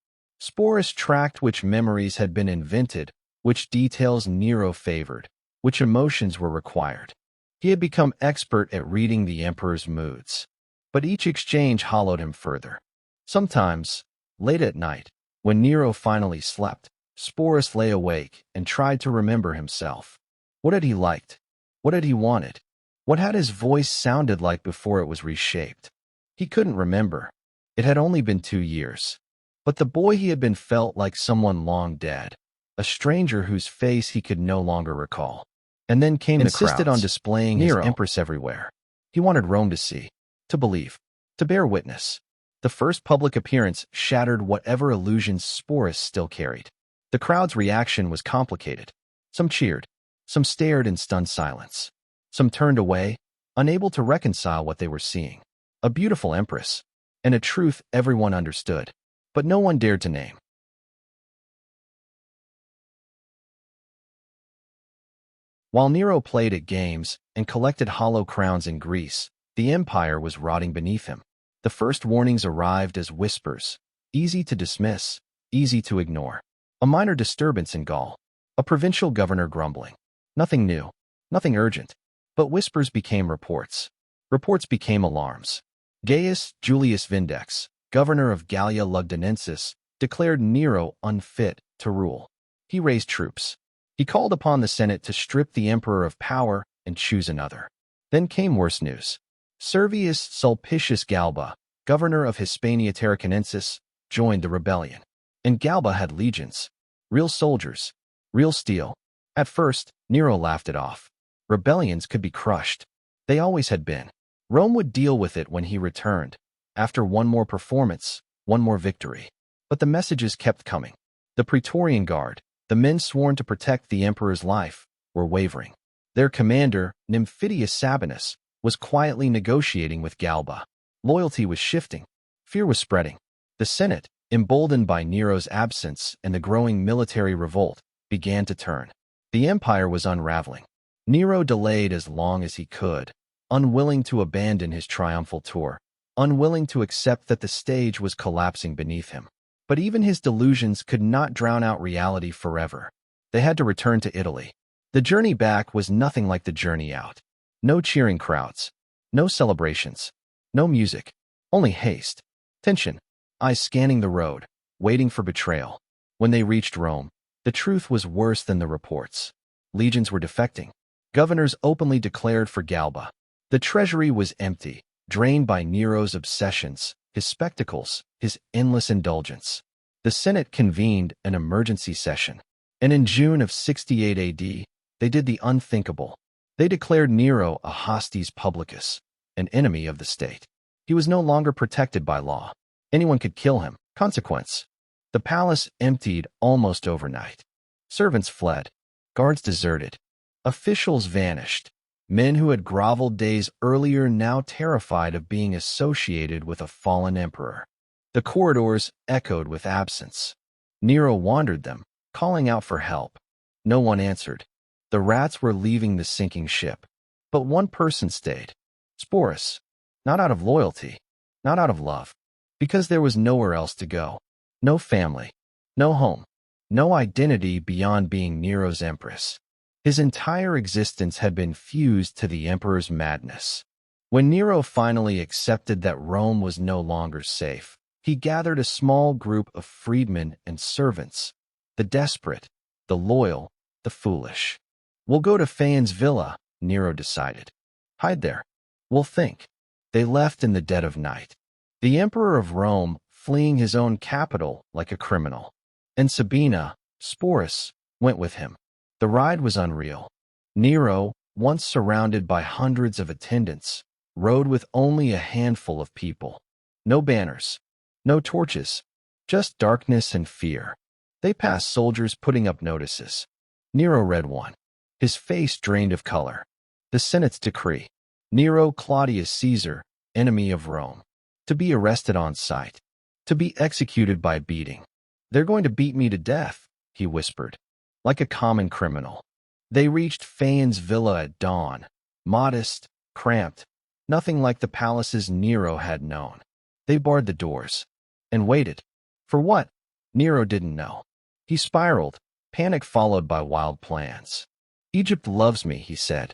Sporus tracked which memories had been invented, which details Nero favored, which emotions were required. He had become expert at reading the emperor's moods. But each exchange hollowed him further. Sometimes, late at night, when Nero finally slept, Sporus lay awake and tried to remember himself. What had he liked? What had he wanted? What had his voice sounded like before it was reshaped? He couldn't remember. It had only been 2 years. But the boy he had been felt like someone long dead, a stranger whose face he could no longer recall. And then came the crowds. Insisted on displaying Nero. His empress everywhere. He wanted Rome to see, to believe, to bear witness. The first public appearance shattered whatever illusions Sporus still carried. The crowd's reaction was complicated. Some cheered, some stared in stunned silence. Some turned away, unable to reconcile what they were seeing. A beautiful empress, and a truth everyone understood, but no one dared to name. While Nero played at games and collected hollow crowns in Greece, the empire was rotting beneath him. The first warnings arrived as whispers, easy to dismiss, easy to ignore. A minor disturbance in Gaul, a provincial governor grumbling. Nothing new, nothing urgent, but whispers became reports. Reports became alarms. Gaius Julius Vindex, governor of Gallia Lugdunensis, declared Nero unfit to rule. He raised troops. He called upon the Senate to strip the emperor of power and choose another. Then came worse news. Servius Sulpicius Galba, governor of Hispania Tarraconensis, joined the rebellion. And Galba had legions, real soldiers, real steel. At first, Nero laughed it off. Rebellions could be crushed. They always had been. Rome would deal with it when he returned, after one more performance, one more victory. But the messages kept coming. The Praetorian Guard, the men sworn to protect the emperor's life, were wavering. Their commander, Nymphidius Sabinus, was quietly negotiating with Galba. Loyalty was shifting. Fear was spreading. The Senate, emboldened by Nero's absence and the growing military revolt, began to turn. The empire was unraveling. Nero delayed as long as he could, unwilling to abandon his triumphal tour, unwilling to accept that the stage was collapsing beneath him. But even his delusions could not drown out reality forever. They had to return to Italy. The journey back was nothing like the journey out. No cheering crowds, no celebrations, no music, only haste, tension, eyes scanning the road, waiting for betrayal. When they reached Rome, the truth was worse than the reports. Legions were defecting. Governors openly declared for Galba. The treasury was empty, drained by Nero's obsessions, his spectacles, his endless indulgence. The Senate convened an emergency session, and in June of 68 AD, they did the unthinkable. They declared Nero a hostis publicus, an enemy of the state. He was no longer protected by law. Anyone could kill him. Consequence. The palace emptied almost overnight. Servants fled. Guards deserted. Officials vanished. Men who had groveled days earlier now terrified of being associated with a fallen emperor. The corridors echoed with absence. Nero wandered them, calling out for help. No one answered. The rats were leaving the sinking ship. But one person stayed. Sporus. Not out of loyalty, not out of love, because there was nowhere else to go. No family, no home, no identity beyond being Nero's empress. His entire existence had been fused to the emperor's madness. When Nero finally accepted that Rome was no longer safe, he gathered a small group of freedmen and servants, the desperate, the loyal, the foolish. We'll go to Phaon's villa, Nero decided. Hide there. We'll think. They left in the dead of night. The Emperor of Rome fleeing his own capital like a criminal. And Sabina, Sporus, went with him. The ride was unreal. Nero, once surrounded by hundreds of attendants, rode with only a handful of people. No banners, no torches, just darkness and fear. They passed soldiers putting up notices. Nero read one. His face drained of color. The Senate's decree. Nero Claudius Caesar, enemy of Rome. To be arrested on sight. To be executed by beating. They're going to beat me to death, he whispered. Like a common criminal. They reached Phaon's villa at dawn. Modest, cramped, nothing like the palaces Nero had known. They barred the doors. And waited. For what? Nero didn't know. He spiraled, panic followed by wild plans. Egypt loves me, he said.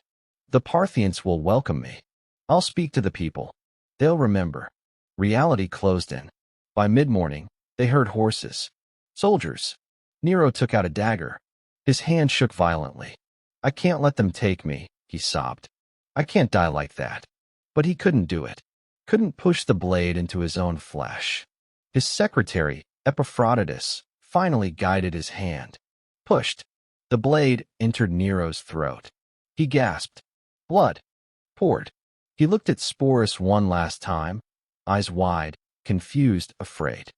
The Parthians will welcome me. I'll speak to the people. They'll remember. Reality closed in. By mid-morning, they heard horses. Soldiers. Nero took out a dagger. His hand shook violently. I can't let them take me, he sobbed. I can't die like that. But he couldn't do it. Couldn't push the blade into his own flesh. His secretary, Epaphroditus, finally guided his hand. Pushed. The blade entered Nero's throat. He gasped. Blood. Poured. He looked at Sporus one last time, eyes wide, confused, afraid.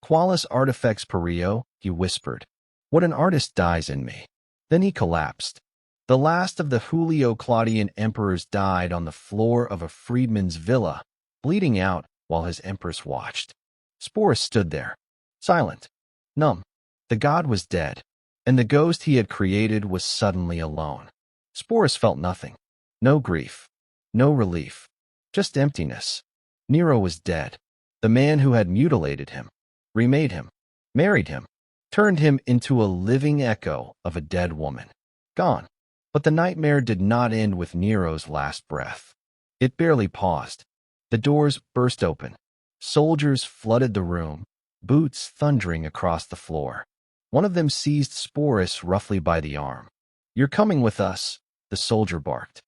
Qualis artifex perio, he whispered. What an artist dies in me. Then he collapsed. The last of the Julio-Claudian emperors died on the floor of a freedman's villa, bleeding out while his empress watched. Sporus stood there, silent, numb. The god was dead, and the ghost he had created was suddenly alone. Sporus felt nothing. No grief. No relief. Just emptiness. Nero was dead. The man who had mutilated him, remade him, married him, turned him into a living echo of a dead woman. Gone. But the nightmare did not end with Nero's last breath. It barely paused. The doors burst open. Soldiers flooded the room, boots thundering across the floor. One of them seized Sporus roughly by the arm. You're coming with us, the soldier barked.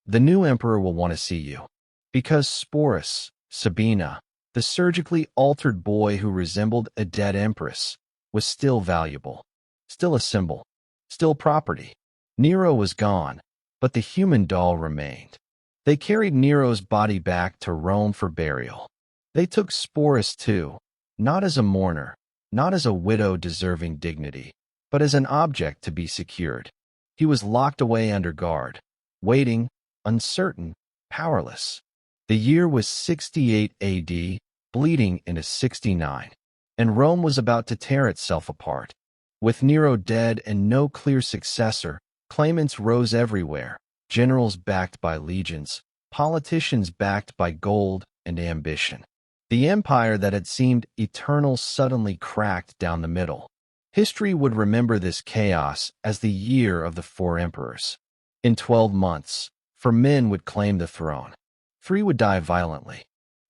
The new emperor will want to see you. Because Sporus, Sabina, the surgically altered boy who resembled a dead empress, was still valuable, still a symbol, still property. Nero was gone, but the human doll remained. They carried Nero's body back to Rome for burial. They took Sporus too, not as a mourner, not as a widow deserving dignity, but as an object to be secured. He was locked away under guard, waiting, uncertain, powerless. The year was 68 AD, bleeding into 69, and Rome was about to tear itself apart. With Nero dead and no clear successor, claimants rose everywhere, generals backed by legions, politicians backed by gold and ambition. The empire that had seemed eternal suddenly cracked down the middle. History would remember this chaos as the year of the 4 emperors. In 12 months, 4 men would claim the throne. 3 would die violently.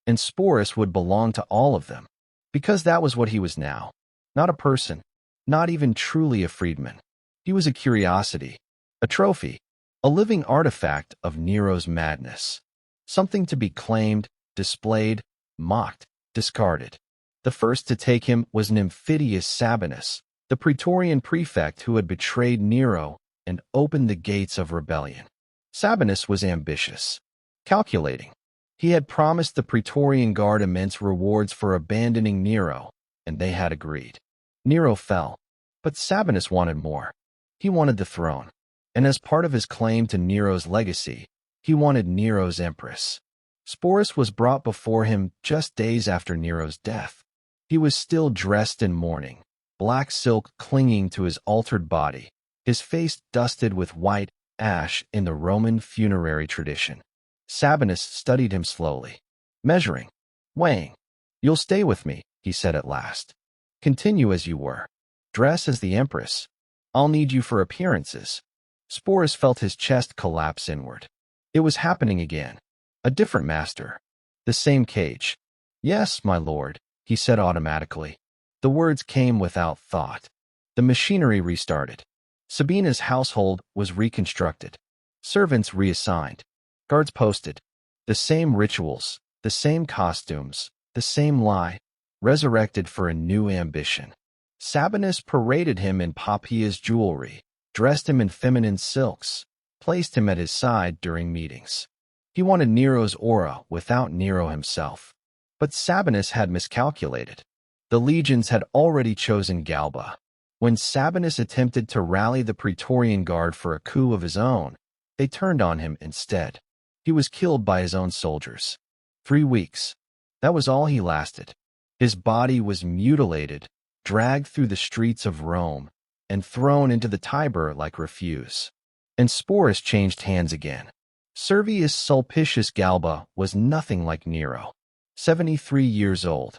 And Sporus would belong to all of them. Because that was what he was now. Not a person. Not even truly a freedman. He was a curiosity. A trophy. A living artifact of Nero's madness. Something to be claimed, displayed, mocked, discarded. The first to take him was Nymphidius Sabinus, the Praetorian prefect who had betrayed Nero and opened the gates of rebellion. Sabinus was ambitious, calculating. He had promised the Praetorian Guard immense rewards for abandoning Nero, and they had agreed. Nero fell, but Sabinus wanted more. He wanted the throne, and as part of his claim to Nero's legacy, he wanted Nero's empress. Sporus was brought before him just days after Nero's death. He was still dressed in mourning, black silk clinging to his altered body, his face dusted with white ash in the Roman funerary tradition. Sabinus studied him slowly, measuring, weighing. You'll stay with me, he said at last. Continue as you were. Dress as the empress. I'll need you for appearances. Sporus felt his chest collapse inward. It was happening again. A different master. The same cage. Yes, my lord, he said automatically. The words came without thought. The machinery restarted. Sabina's household was reconstructed. Servants reassigned. Guards posted. The same rituals, The same costumes, the same lie, resurrected for a new ambition. Sabinus paraded him in Poppaea's jewelry, dressed him in feminine silks, placed him at his side during meetings. He wanted Nero's aura without Nero himself. But Sabinus had miscalculated. The legions had already chosen Galba. When Sabinus attempted to rally the Praetorian Guard for a coup of his own, they turned on him instead. He was killed by his own soldiers. 3 weeks. That was all he lasted. His body was mutilated, dragged through the streets of Rome, and thrown into the Tiber like refuse. And Sporus changed hands again. Servius Sulpicius Galba was nothing like Nero. 73 years old.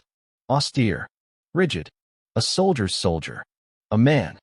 Austere. Rigid. A soldier's soldier. A man.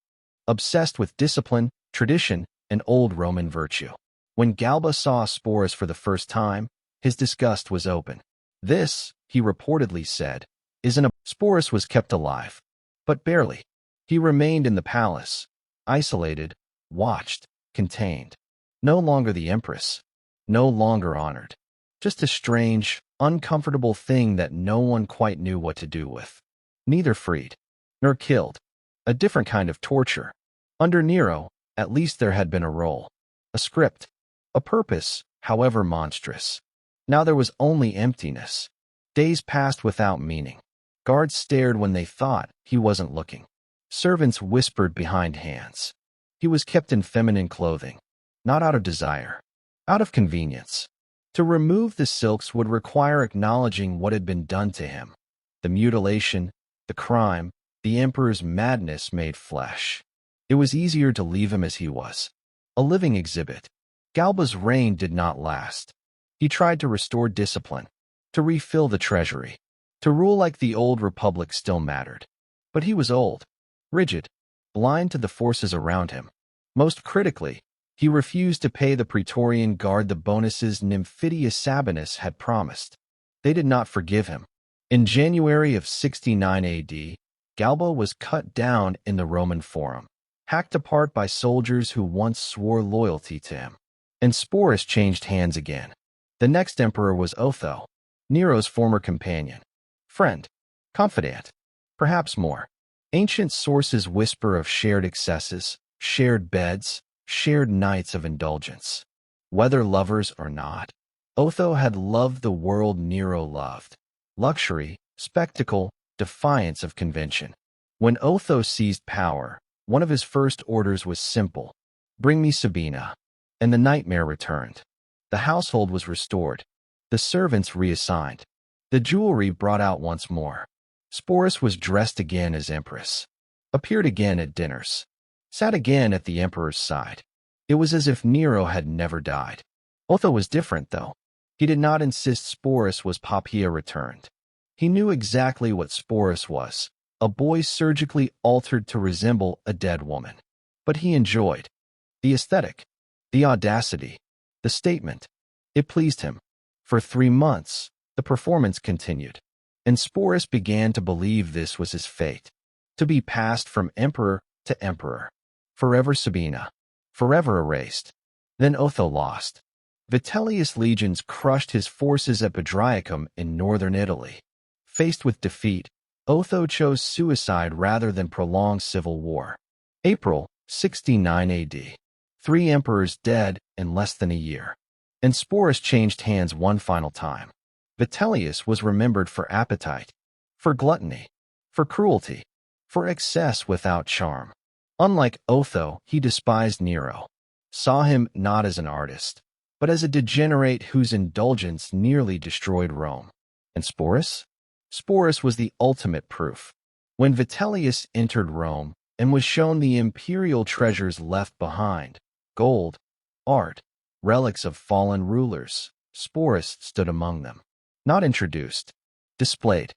Obsessed with discipline, tradition, and old Roman virtue. When Galba saw Sporus for the first time, his disgust was open. This, he reportedly said, isn't a... Sporus was kept alive. But barely. He remained in the palace, isolated, watched, contained. No longer the empress. No longer honored. Just a strange, uncomfortable thing that no one quite knew what to do with. Neither freed, nor killed. A different kind of torture. Under Nero, at least there had been a role. A script. A purpose, however monstrous. Now there was only emptiness. Days passed without meaning. Guards stared when they thought he wasn't looking. Servants whispered behind hands. He was kept in feminine clothing, not out of desire, out of convenience. To remove the silks would require acknowledging what had been done to him. The mutilation, the crime, the emperor's madness made flesh. It was easier to leave him as he was. A living exhibit. Galba's reign did not last. He tried to restore discipline, to refill the treasury. To rule like the old republic still mattered. But he was old, rigid, blind to the forces around him. Most critically, he refused to pay the Praetorian Guard the bonuses Nymphidius Sabinus had promised. They did not forgive him. In January of 69 AD, Galba was cut down in the Roman Forum, hacked apart by soldiers who once swore loyalty to him. And Sporus changed hands again. The next emperor was Otho, Nero's former companion. Friend, confidant, perhaps more. Ancient sources whisper of shared excesses, shared beds, shared nights of indulgence. Whether lovers or not, Otho had loved the world Nero loved. Luxury, spectacle, defiance of convention. When Otho seized power, one of his first orders was simple: bring me Sabina. And the nightmare returned. The household was restored. The servants reassigned. The jewelry brought out once more. Sporus was dressed again as empress. Appeared again at dinners. Sat again at the emperor's side. It was as if Nero had never died. Otho was different, though. He did not insist Sporus was Poppaea returned. He knew exactly what Sporus was, a boy surgically altered to resemble a dead woman. But he enjoyed the aesthetic, the audacity, the statement. It pleased him. For 3 months, the performance continued, and Sporus began to believe this was his fate, to be passed from emperor to emperor. Forever Sabina, forever erased. Then Otho lost. Vitellius' legions crushed his forces at Bedriacum in northern Italy. Faced with defeat, Otho chose suicide rather than prolong civil war. April 69 AD. 3 emperors dead in less than a year. And Sporus changed hands one final time. Vitellius was remembered for appetite, for gluttony, for cruelty, for excess without charm. Unlike Otho, he despised Nero, saw him not as an artist, but as a degenerate whose indulgence nearly destroyed Rome. And Sporus? Sporus was the ultimate proof. When Vitellius entered Rome and was shown the imperial treasures left behind, gold, art, relics of fallen rulers, Sporus stood among them. Not introduced, displayed.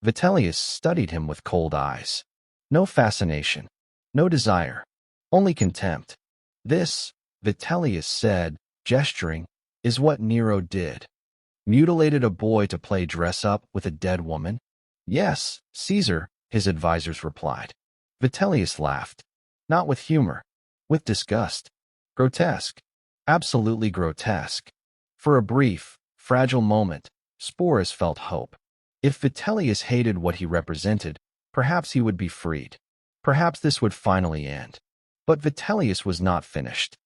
Vitellius studied him with cold eyes. No fascination, no desire, only contempt. This, Vitellius said, gesturing, is what Nero did. Mutilated a boy to play dress-up with a dead woman? Yes, Caesar, his advisors replied. Vitellius laughed. Not with humor, with disgust. Grotesque. Absolutely grotesque. For a brief, fragile moment, Sporus felt hope. If Vitellius hated what he represented, perhaps he would be freed. Perhaps this would finally end. But Vitellius was not finished.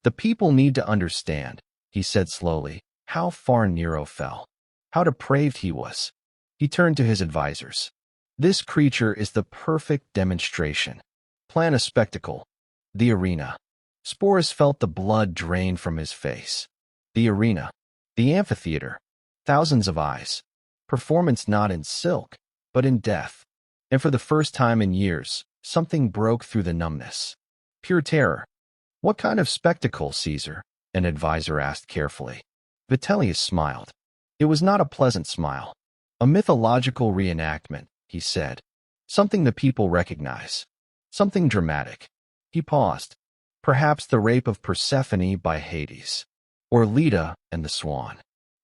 The people need to understand, he said slowly, how far Nero fell. How depraved he was. He turned to his advisors. This creature is the perfect demonstration. Plan a spectacle. The arena. Sporus felt the blood drain from his face. The arena. The amphitheater. Thousands of eyes. Performance not in silk, but in death. And for the first time in years, something broke through the numbness. Pure terror. What kind of spectacle, Caesar? An advisor asked carefully. Vitellius smiled. It was not a pleasant smile. A mythological reenactment, he said. Something the people recognize. Something dramatic. He paused. Perhaps the rape of Persephone by Hades. Or Leda and the swan.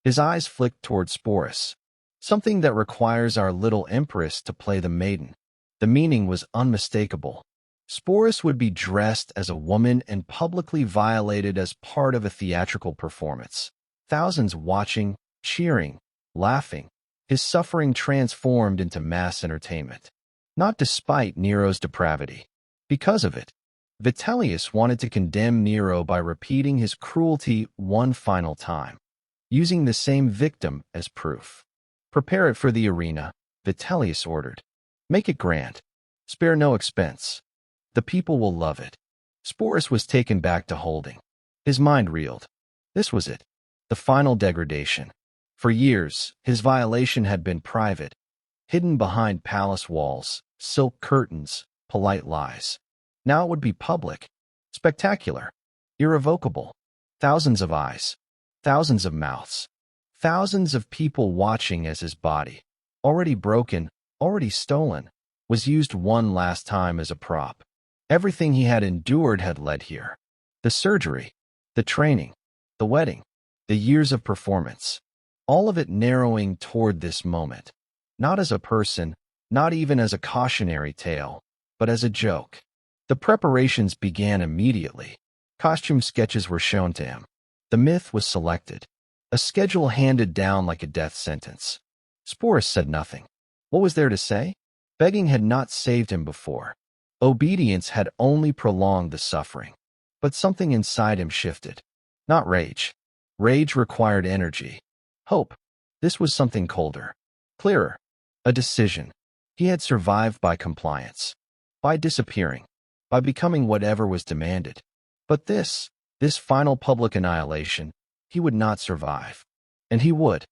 His eyes flicked toward Sporus. Something that requires our little empress to play the maiden. The meaning was unmistakable. Sporus would be dressed as a woman and publicly violated as part of a theatrical performance. Thousands watching, cheering, laughing. His suffering transformed into mass entertainment. Not despite Nero's depravity. Because of it. Vitellius wanted to condemn Nero by repeating his cruelty one final time, using the same victim as proof. Prepare it for the arena, Vitellius ordered. Make it grand. Spare no expense. The people will love it. Sporus was taken back to holding. His mind reeled. This was it. The final degradation. For years, his violation had been private, hidden behind palace walls, silk curtains, polite lies. Now it would be public, spectacular, irrevocable. Thousands of eyes, thousands of mouths, thousands of people watching as his body, already broken, already stolen, was used one last time as a prop. Everything he had endured had led here. The surgery, the training, the wedding, the years of performance. All of it narrowing toward this moment. Not as a person, not even as a cautionary tale, but as a joke. The preparations began immediately. Costume sketches were shown to him. The myth was selected. A schedule handed down like a death sentence. Sporus said nothing. What was there to say? Begging had not saved him before. Obedience had only prolonged the suffering. But something inside him shifted. Not rage. Rage required energy. Hope. This was something colder. Clearer. A decision. He had survived by compliance. By disappearing. By becoming whatever was demanded. But this final public annihilation, he would not survive. And he would.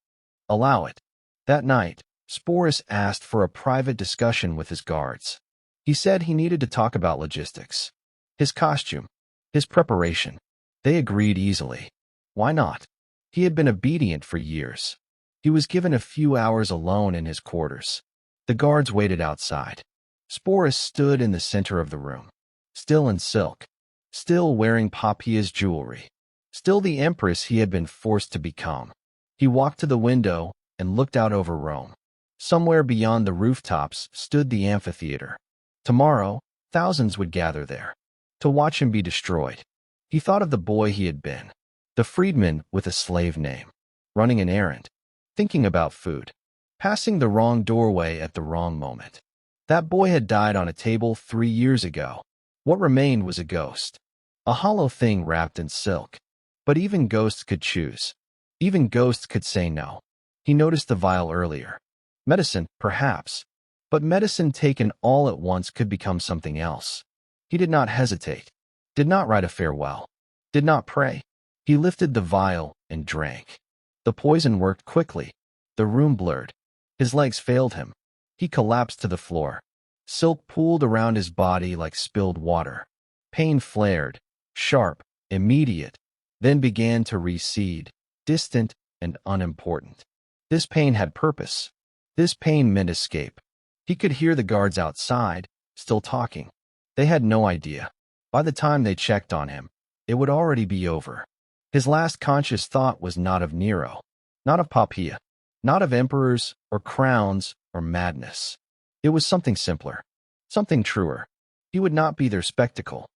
Allow it. That night, Sporus asked for a private discussion with his guards. He said he needed to talk about logistics. His costume. His preparation. They agreed easily. Why not? He had been obedient for years. He was given a few hours alone in his quarters. The guards waited outside. Sporus stood in the center of the room. Still in silk. Still wearing Poppaea's jewelry. Still the empress he had been forced to become. He walked to the window and looked out over Rome. Somewhere beyond the rooftops stood the amphitheater. Tomorrow, thousands would gather there. To watch him be destroyed. He thought of the boy he had been. The freedman with a slave name. Running an errand. Thinking about food. Passing the wrong doorway at the wrong moment. That boy had died on a table 3 years ago. What remained was a ghost. A hollow thing wrapped in silk. But even ghosts could choose. Even ghosts could say no. He noticed the vial earlier. Medicine, perhaps. But medicine taken all at once could become something else. He did not hesitate. Did not write a farewell. Did not pray. He lifted the vial and drank. The poison worked quickly. The room blurred. His legs failed him. He collapsed to the floor. Silk pooled around his body like spilled water. Pain flared, sharp, immediate, then began to recede, distant and unimportant. This pain had purpose. This pain meant escape. He could hear the guards outside, still talking. They had no idea. By the time they checked on him, it would already be over. His last conscious thought was not of Nero, not of Poppaea, not of emperors or crowns or madness. It was something simpler, something truer. He would not be their spectacle.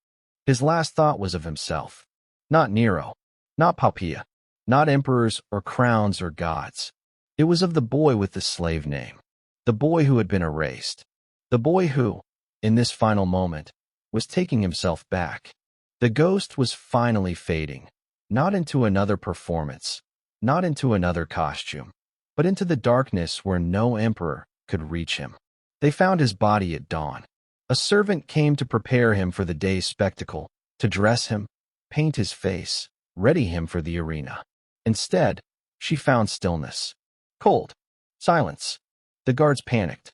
His last thought was of himself. Not Nero, not Poppaea, not emperors or crowns or gods. It was of the boy with the slave name, the boy who had been erased, the boy who, in this final moment, was taking himself back. The ghost was finally fading, not into another performance, not into another costume, but into the darkness where no emperor could reach him. They found his body at dawn. A servant came to prepare him for the day's spectacle, to dress him, paint his face, ready him for the arena. Instead, she found stillness. Cold. Silence. The guards panicked.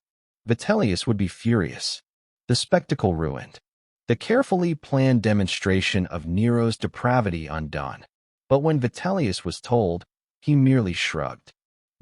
Vitellius would be furious. The spectacle ruined. The carefully planned demonstration of Nero's depravity undone. But when Vitellius was told, he merely shrugged.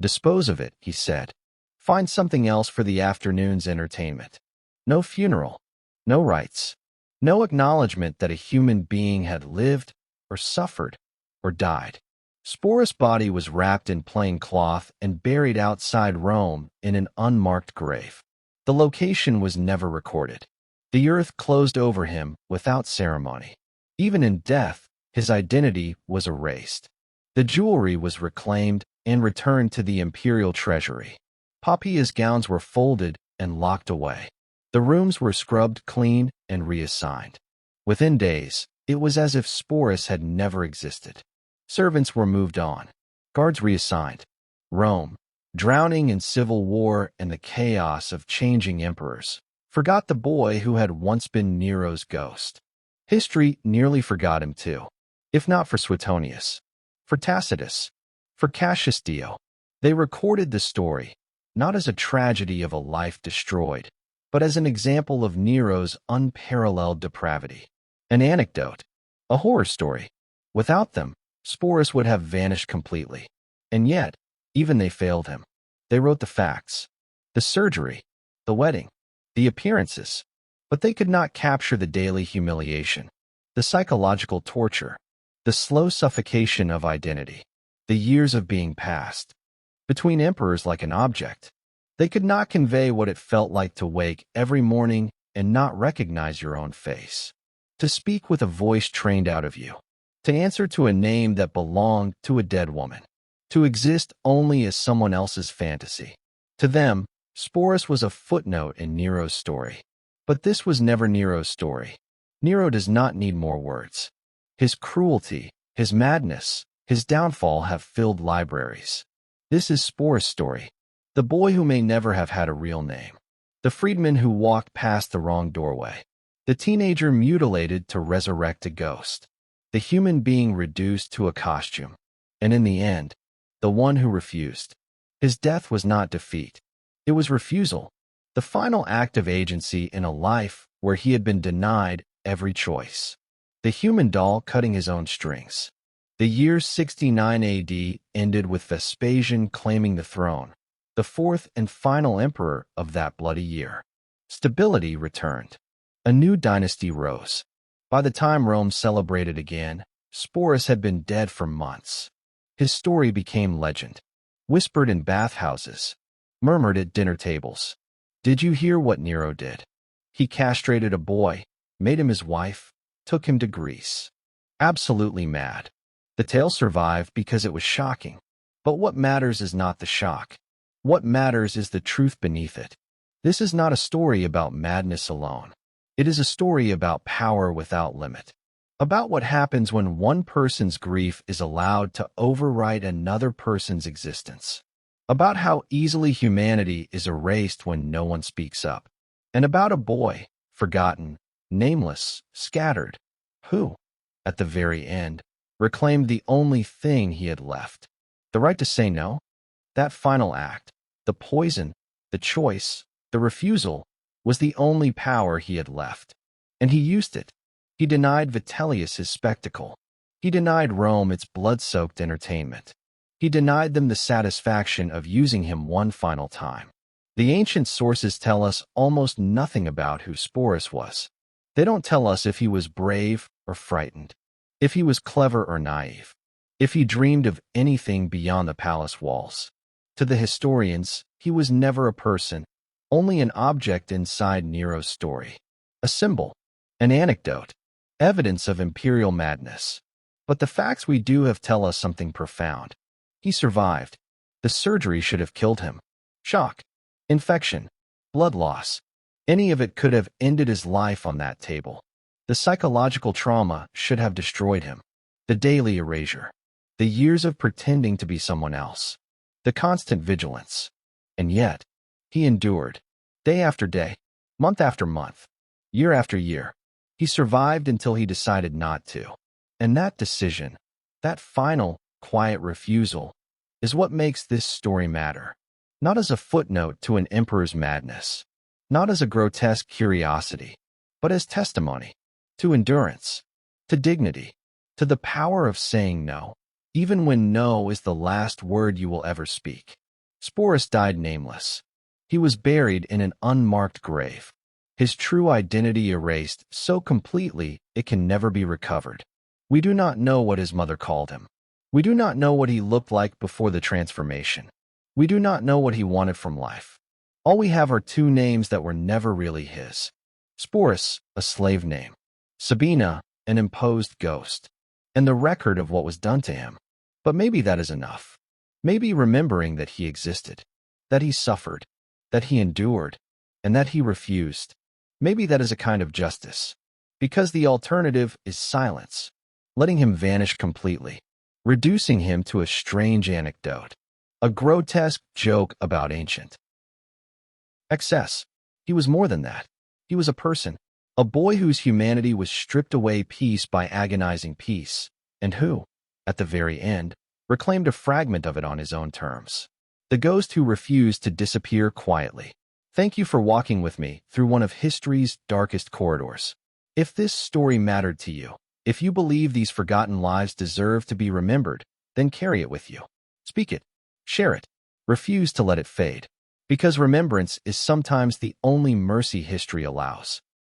Dispose of it, he said. Find something else for the afternoon's entertainment. No funeral. No rites. No acknowledgement that a human being had lived, or suffered, or died. Sporus' body was wrapped in plain cloth and buried outside Rome in an unmarked grave. The location was never recorded. The earth closed over him without ceremony. Even in death, his identity was erased. The jewelry was reclaimed and returned to the imperial treasury. Poppia's gowns were folded and locked away. The rooms were scrubbed clean and reassigned. Within days, it was as if Sporus had never existed. Servants were moved on. Guards reassigned. Rome, drowning in civil war and the chaos of changing emperors, forgot the boy who had once been Nero's ghost. History nearly forgot him too, if not for Suetonius, for Tacitus, for Cassius Dio. They recorded the story, not as a tragedy of a life destroyed, but as an example of Nero's unparalleled depravity. An anecdote, a horror story. Without them, Sporus would have vanished completely. And yet, even they failed him. They wrote the facts, the surgery, the wedding, the appearances, but they could not capture the daily humiliation, the psychological torture, the slow suffocation of identity, the years of being passed between emperors like an object. They could not convey what it felt like to wake every morning and not recognize your own face, to speak with a voice trained out of you, to answer to a name that belonged to a dead woman, to exist only as someone else's fantasy. To them, Sporus was a footnote in Nero's story. But this was never Nero's story. Nero does not need more words. His cruelty, his madness, his downfall have filled libraries. This is Sporus' story, the boy who may never have had a real name, the freedman who walked past the wrong doorway, the teenager mutilated to resurrect a ghost, the human being reduced to a costume, and in the end, the one who refused. His death was not defeat. It was refusal, the final act of agency in a life where he had been denied every choice. The human doll cutting his own strings. The year 69 AD ended with Vespasian claiming the throne, the fourth and final emperor of that bloody year. Stability returned. A new dynasty rose. By the time Rome celebrated again, Sporus had been dead for months. His story became legend, whispered in bathhouses, murmured at dinner tables. Did you hear what Nero did? He castrated a boy, made him his wife, took him to Greece. Absolutely mad. The tale survived because it was shocking. But what matters is not the shock. What matters is the truth beneath it. This is not a story about madness alone. It is a story about power without limit. About what happens when one person's grief is allowed to overwrite another person's existence. About how easily humanity is erased when no one speaks up. And about a boy, forgotten, nameless, scattered, who, at the very end, reclaimed the only thing he had left. The right to say no? That final act, the poison, the choice, the refusal, was the only power he had left. And he used it. He denied Vitellius his spectacle. He denied Rome its blood-soaked entertainment. He denied them the satisfaction of using him one final time. The ancient sources tell us almost nothing about who Sporus was. They don't tell us if he was brave or frightened, if he was clever or naive, if he dreamed of anything beyond the palace walls. To the historians, he was never a person, only an object inside Nero's story. A symbol, an anecdote, evidence of imperial madness. But the facts we do have tell us something profound. He survived. The surgery should have killed him. Shock, infection, blood loss. Any of it could have ended his life on that table. The psychological trauma should have destroyed him. The daily erasure. The years of pretending to be someone else. The constant vigilance. And yet, he endured. Day after day, month after month, year after year. He survived until he decided not to. And that decision, that final, quiet refusal, is what makes this story matter. Not as a footnote to an emperor's madness, not as a grotesque curiosity, but as testimony to endurance, to dignity, to the power of saying no, even when no is the last word you will ever speak. Sporus died nameless. He was buried in an unmarked grave, his true identity erased so completely it can never be recovered. We do not know what his mother called him. We do not know what he looked like before the transformation. We do not know what he wanted from life. All we have are two names that were never really his. Sporus, a slave name. Sabina, an imposed ghost. And the record of what was done to him. But maybe that is enough. Maybe remembering that he existed, that he suffered, that he endured, and that he refused. Maybe that is a kind of justice. Because the alternative is silence, letting him vanish completely, reducing him to a strange anecdote, a grotesque joke about ancient excess. He was more than that. He was a person, a boy whose humanity was stripped away piece by agonizing peace, and who, at the very end, reclaimed a fragment of it on his own terms. The ghost who refused to disappear quietly. Thank you for walking with me through one of history's darkest corridors. If this story mattered to you, if you believe these forgotten lives deserve to be remembered, then carry it with you. Speak it. Share it. Refuse to let it fade. Because remembrance is sometimes the only mercy history allows.